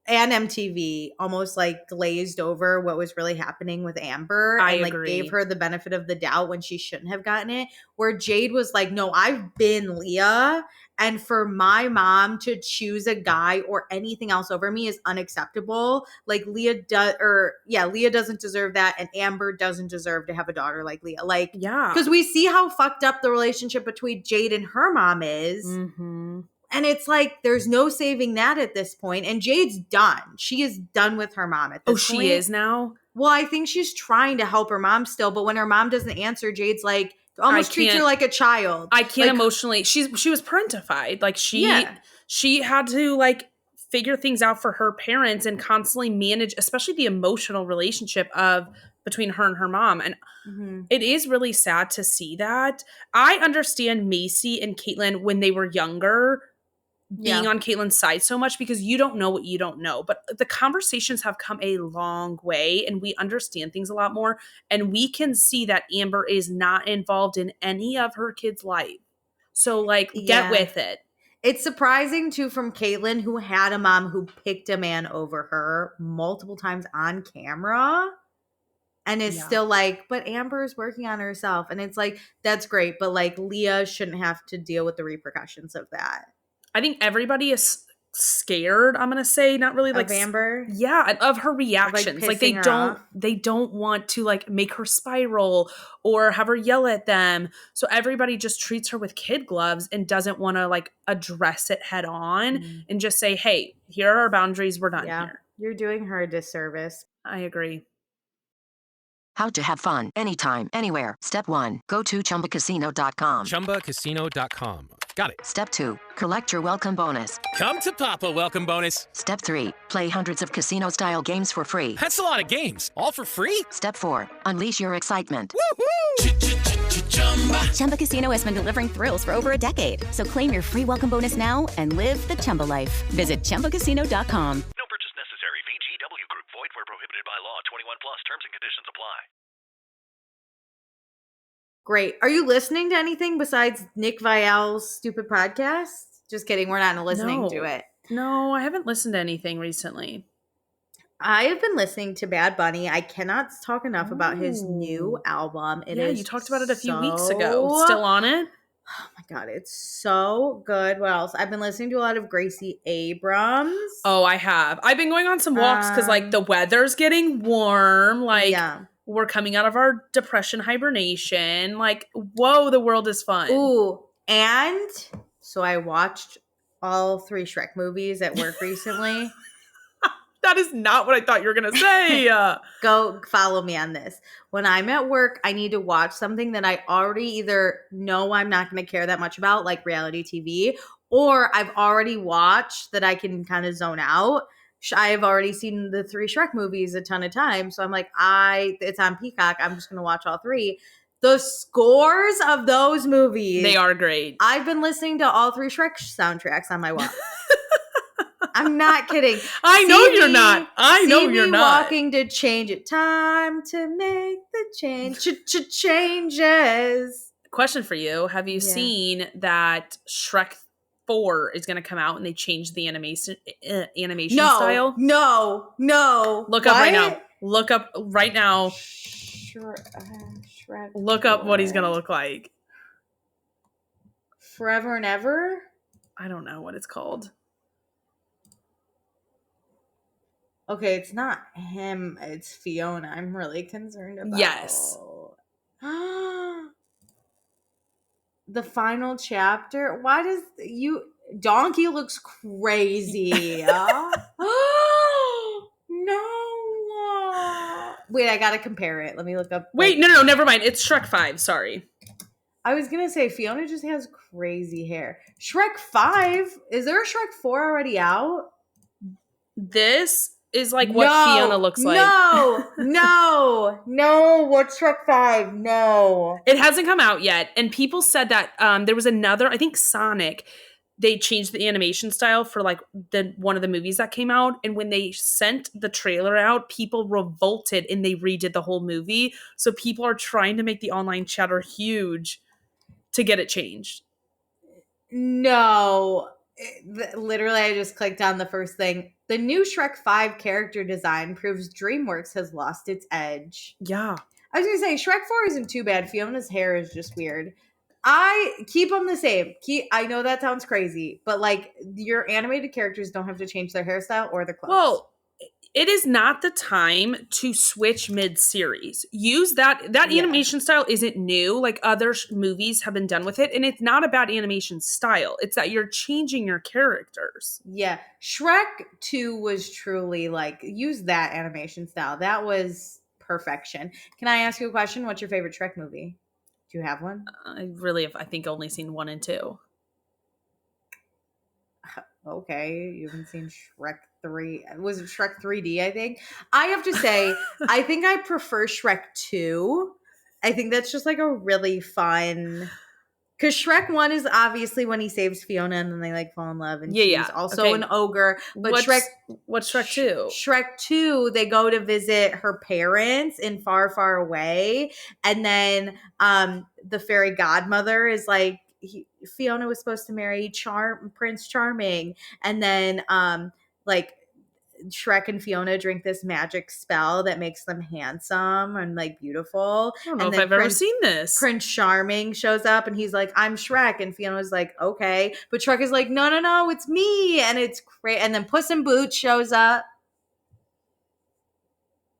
and MTV almost like glazed over what was really happening with Amber and like gave her the benefit of the doubt when she shouldn't have gotten it. Where Jade was like, no, I've been Leah. And for my mom to choose a guy or anything else over me is unacceptable. Like Leah doesn't deserve that. And Amber doesn't deserve to have a daughter like Leah. Like, yeah, because we see how fucked up the relationship between Jade and her mom is. Mm-hmm. And it's like, there's no saving that at this point. And Jade's done. She is done with her mom at this point. Oh, she is now? Well, I think she's trying to help her mom still. But when her mom doesn't answer, Jade's like, almost treats her like a child. I can't like, emotionally. She was parentified. Like she had to like figure things out for her parents and constantly manage, especially the emotional relationship between her and her mom. And it is really sad to see that. I understand Macy and Caitlyn when they were younger being on Caitlyn's side so much because you don't know what you don't know. But the conversations have come a long way and we understand things a lot more. And we can see that Amber is not involved in any of her kids' life. So like, get with it. It's surprising too from Caitlyn, who had a mom who picked a man over her multiple times on camera. And is still like, but Amber's working on herself. And it's like, that's great. But like Leah shouldn't have to deal with the repercussions of that. I think everybody is scared, I'm going to say, not really like of Amber. Yeah, of her reactions. Like they don't want to like make her spiral or have her yell at them. So everybody just treats her with kid gloves and doesn't want to like address it head on and just say, "Hey, here are our boundaries. We're done here." You're doing her a disservice. I agree. How to have fun anytime, anywhere. Step 1. Go to ChumbaCasino.com. ChumbaCasino.com. Got it. Step 2. Collect your welcome bonus. Come to Papa welcome bonus. Step 3. Play hundreds of casino-style games for free. That's a lot of games. All for free? Step 4. Unleash your excitement. Chumba Casino has been delivering thrills for over a decade. So claim your free welcome bonus now and live the Chumba life. Visit ChumbaCasino.com. No purchase necessary. VGW Group. Void where prohibited by law. 21 plus. Terms and conditions apply. Great. Are you listening to anything besides Nick Vial's stupid podcast? Just kidding. We're not listening to it. No, I haven't listened to anything recently. I have been listening to Bad Bunny. I cannot talk enough about his new album. It is you talked about it a few weeks ago. Still on it? Oh my God, it's so good. What else? I've been listening to a lot of Gracie Abrams. Oh, I have. I've been going on some walks because like the weather's getting warm. Like we're coming out of our depression hibernation. Like, whoa, the world is fun. Ooh, and so I watched all 3 Shrek movies at work recently. That is not what I thought you were going to say. Go follow me on this. When I'm at work, I need to watch something that I already either know I'm not going to care that much about, like reality TV, or I've already watched that I can kind of zone out. I have already seen the 3 Shrek movies a ton of times. So I'm like, it's on Peacock. I'm just going to watch all 3. The scores of those movies. They are great. I've been listening to all 3 Shrek soundtracks on my walk. I'm not kidding. I know you're not. I know you're not. Walking to change it. Time to make the changes. Question for you. Have you seen that Shrek 4 is going to come out and they changed the animation style? No. Look up right now. Look up right now. Shrek. Look up what he's going to look like. Forever and Ever? I don't know what it's called. Okay, it's not him. It's Fiona. I'm really concerned about. Yes. The final chapter. Why does Donkey looks crazy. No. Wait, I gotta compare it. Let me look up. Wait, no, never mind. It's Shrek 5. Sorry. I was gonna say Fiona just has crazy hair. Shrek 5. Is there a Shrek 4 already out? This is like what Fiona looks like. No. What's Shrek 5? No. It hasn't come out yet. And people said that there was another, I think Sonic, they changed the animation style for like one of the movies that came out. And when they sent the trailer out, people revolted and they redid the whole movie. So people are trying to make the online chatter huge to get it changed. No. Literally, I just clicked on the first thing. The new Shrek 5 character design proves DreamWorks has lost its edge. Yeah. I was going to say, Shrek 4 isn't too bad. Fiona's hair is just weird. I keep them the same. I know that sounds crazy, but like your animated characters don't have to change their hairstyle or their clothes. Well, it is not the time to switch mid-series. Use that animation style isn't new. Like other movies have been done with it. And it's not about animation style. It's that you're changing your characters. Yeah. Shrek 2 was truly like, use that animation style. That was perfection. Can I ask you a question? What's your favorite Shrek movie? Do you have one? I really have, I think, only seen 1 and 2. Okay, you haven't seen Shrek 3. Was it Shrek 3D, I think? I have to say, I think I prefer Shrek 2. I think that's just like a really fun... Because Shrek 1 is obviously when he saves Fiona and then they like fall in love and she's also an ogre. But what's Shrek 2? Shrek 2, they go to visit her parents in far, far away. And then the fairy godmother is like, Fiona was supposed to marry Prince Charming. And then like Shrek and Fiona drink this magic spell that makes them handsome and like beautiful. I don't know if I've ever seen this. Prince Charming shows up and he's like, I'm Shrek. And Fiona's like, okay. But Shrek is like, no, it's me. And it's great. And then Puss in Boots shows up.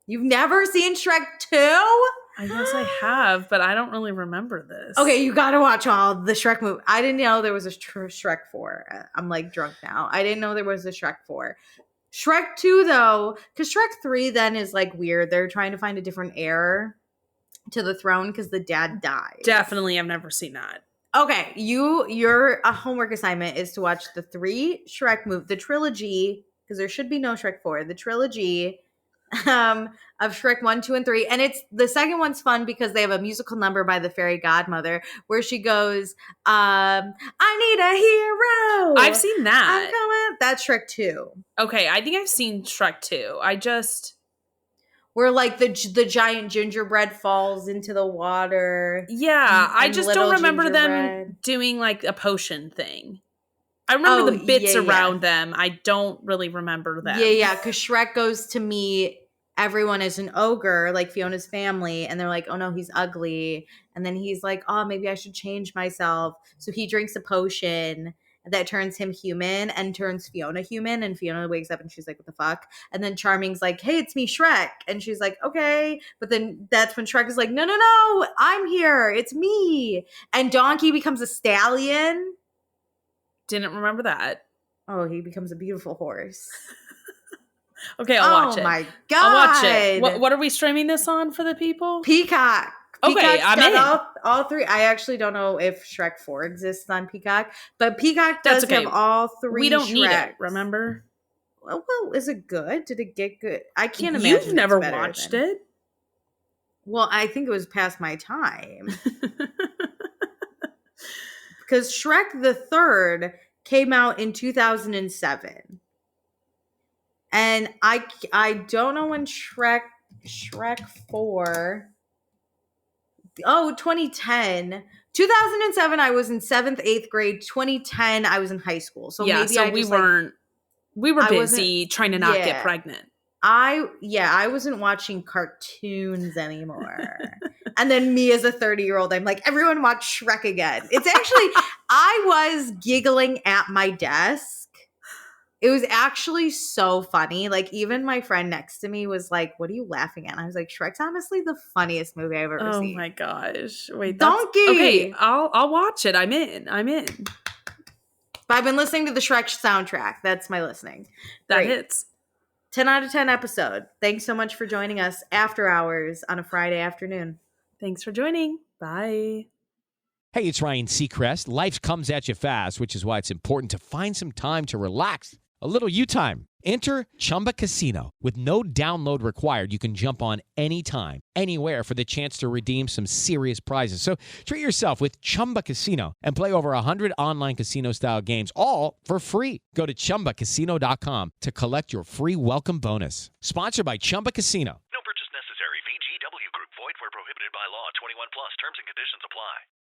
You've never seen Shrek 2? I guess I have, but I don't really remember this. Okay, you got to watch all the Shrek movies. I didn't know there was a Shrek 4. I'm like drunk now. I didn't know there was a Shrek 4. Shrek 2, though, because Shrek 3 then is like weird. They're trying to find a different heir to the throne because the dad died. Definitely, I've never seen that. Okay, your homework assignment is to watch the 3 Shrek movies, the trilogy, because there should be no Shrek 4, the trilogy of Shrek 1, 2, and 3. And it's the second one's fun because they have a musical number by the fairy godmother where she goes, I need a hero. I've seen that. I'm coming. That's Shrek 2. Okay, I think I've seen Shrek 2. Where like the giant gingerbread falls into the water. Yeah, I just don't remember them doing like a potion thing. I remember the bits around them. I don't really remember them. Yeah, because Shrek goes to meet everyone as an ogre, like Fiona's family, and they're like, oh no, he's ugly. And then he's like, oh, maybe I should change myself. So he drinks a potion that turns him human and turns Fiona human. And Fiona wakes up and she's like, what the fuck? And then Charming's like, hey, it's me, Shrek. And she's like, okay. But then that's when Shrek is like, no, I'm here. It's me. And Donkey becomes a stallion. Didn't remember that. Oh, he becomes a beautiful horse. Okay, I'll watch it. Oh my God. I'll watch it. What are we streaming this on for the people? Peacock. Okay, I'm in. All three. I actually don't know if Shrek 4 exists on Peacock, but Peacock does have all three. We don't Shreks. need it, remember? Well, is it good? Did it get good? I can't imagine. You've never watched it? Well, I think it was past my time. Because Shrek the Third came out in 2007. And I don't know when Shrek 4... Oh, 2010. 2007, I was in 7th, 8th grade. 2010, I was in high school. So yeah, maybe so we were busy trying to not get pregnant. I wasn't watching cartoons anymore. And then me as a 30-year-old, I'm like, everyone watch Shrek again. It's actually, I was giggling at my desk. It was actually so funny. Like, even my friend next to me was like, what are you laughing at? And I was like, Shrek's honestly the funniest movie I've ever seen. Oh my gosh. Wait, Donkey! Okay, I'll watch it. I'm in. But I've been listening to the Shrek soundtrack. That's my listening. That hits. 10 out of 10 episode. Thanks so much for joining us after hours on a Friday afternoon. Thanks for joining. Bye. Hey, it's Ryan Seacrest. Life comes at you fast, which is why it's important to find some time to relax. A little you time. Enter Chumba Casino. With no download required, you can jump on anytime, anywhere for the chance to redeem some serious prizes. So treat yourself with Chumba Casino and play over 100 online casino-style games, all for free. Go to ChumbaCasino.com to collect your free welcome bonus. Sponsored by Chumba Casino.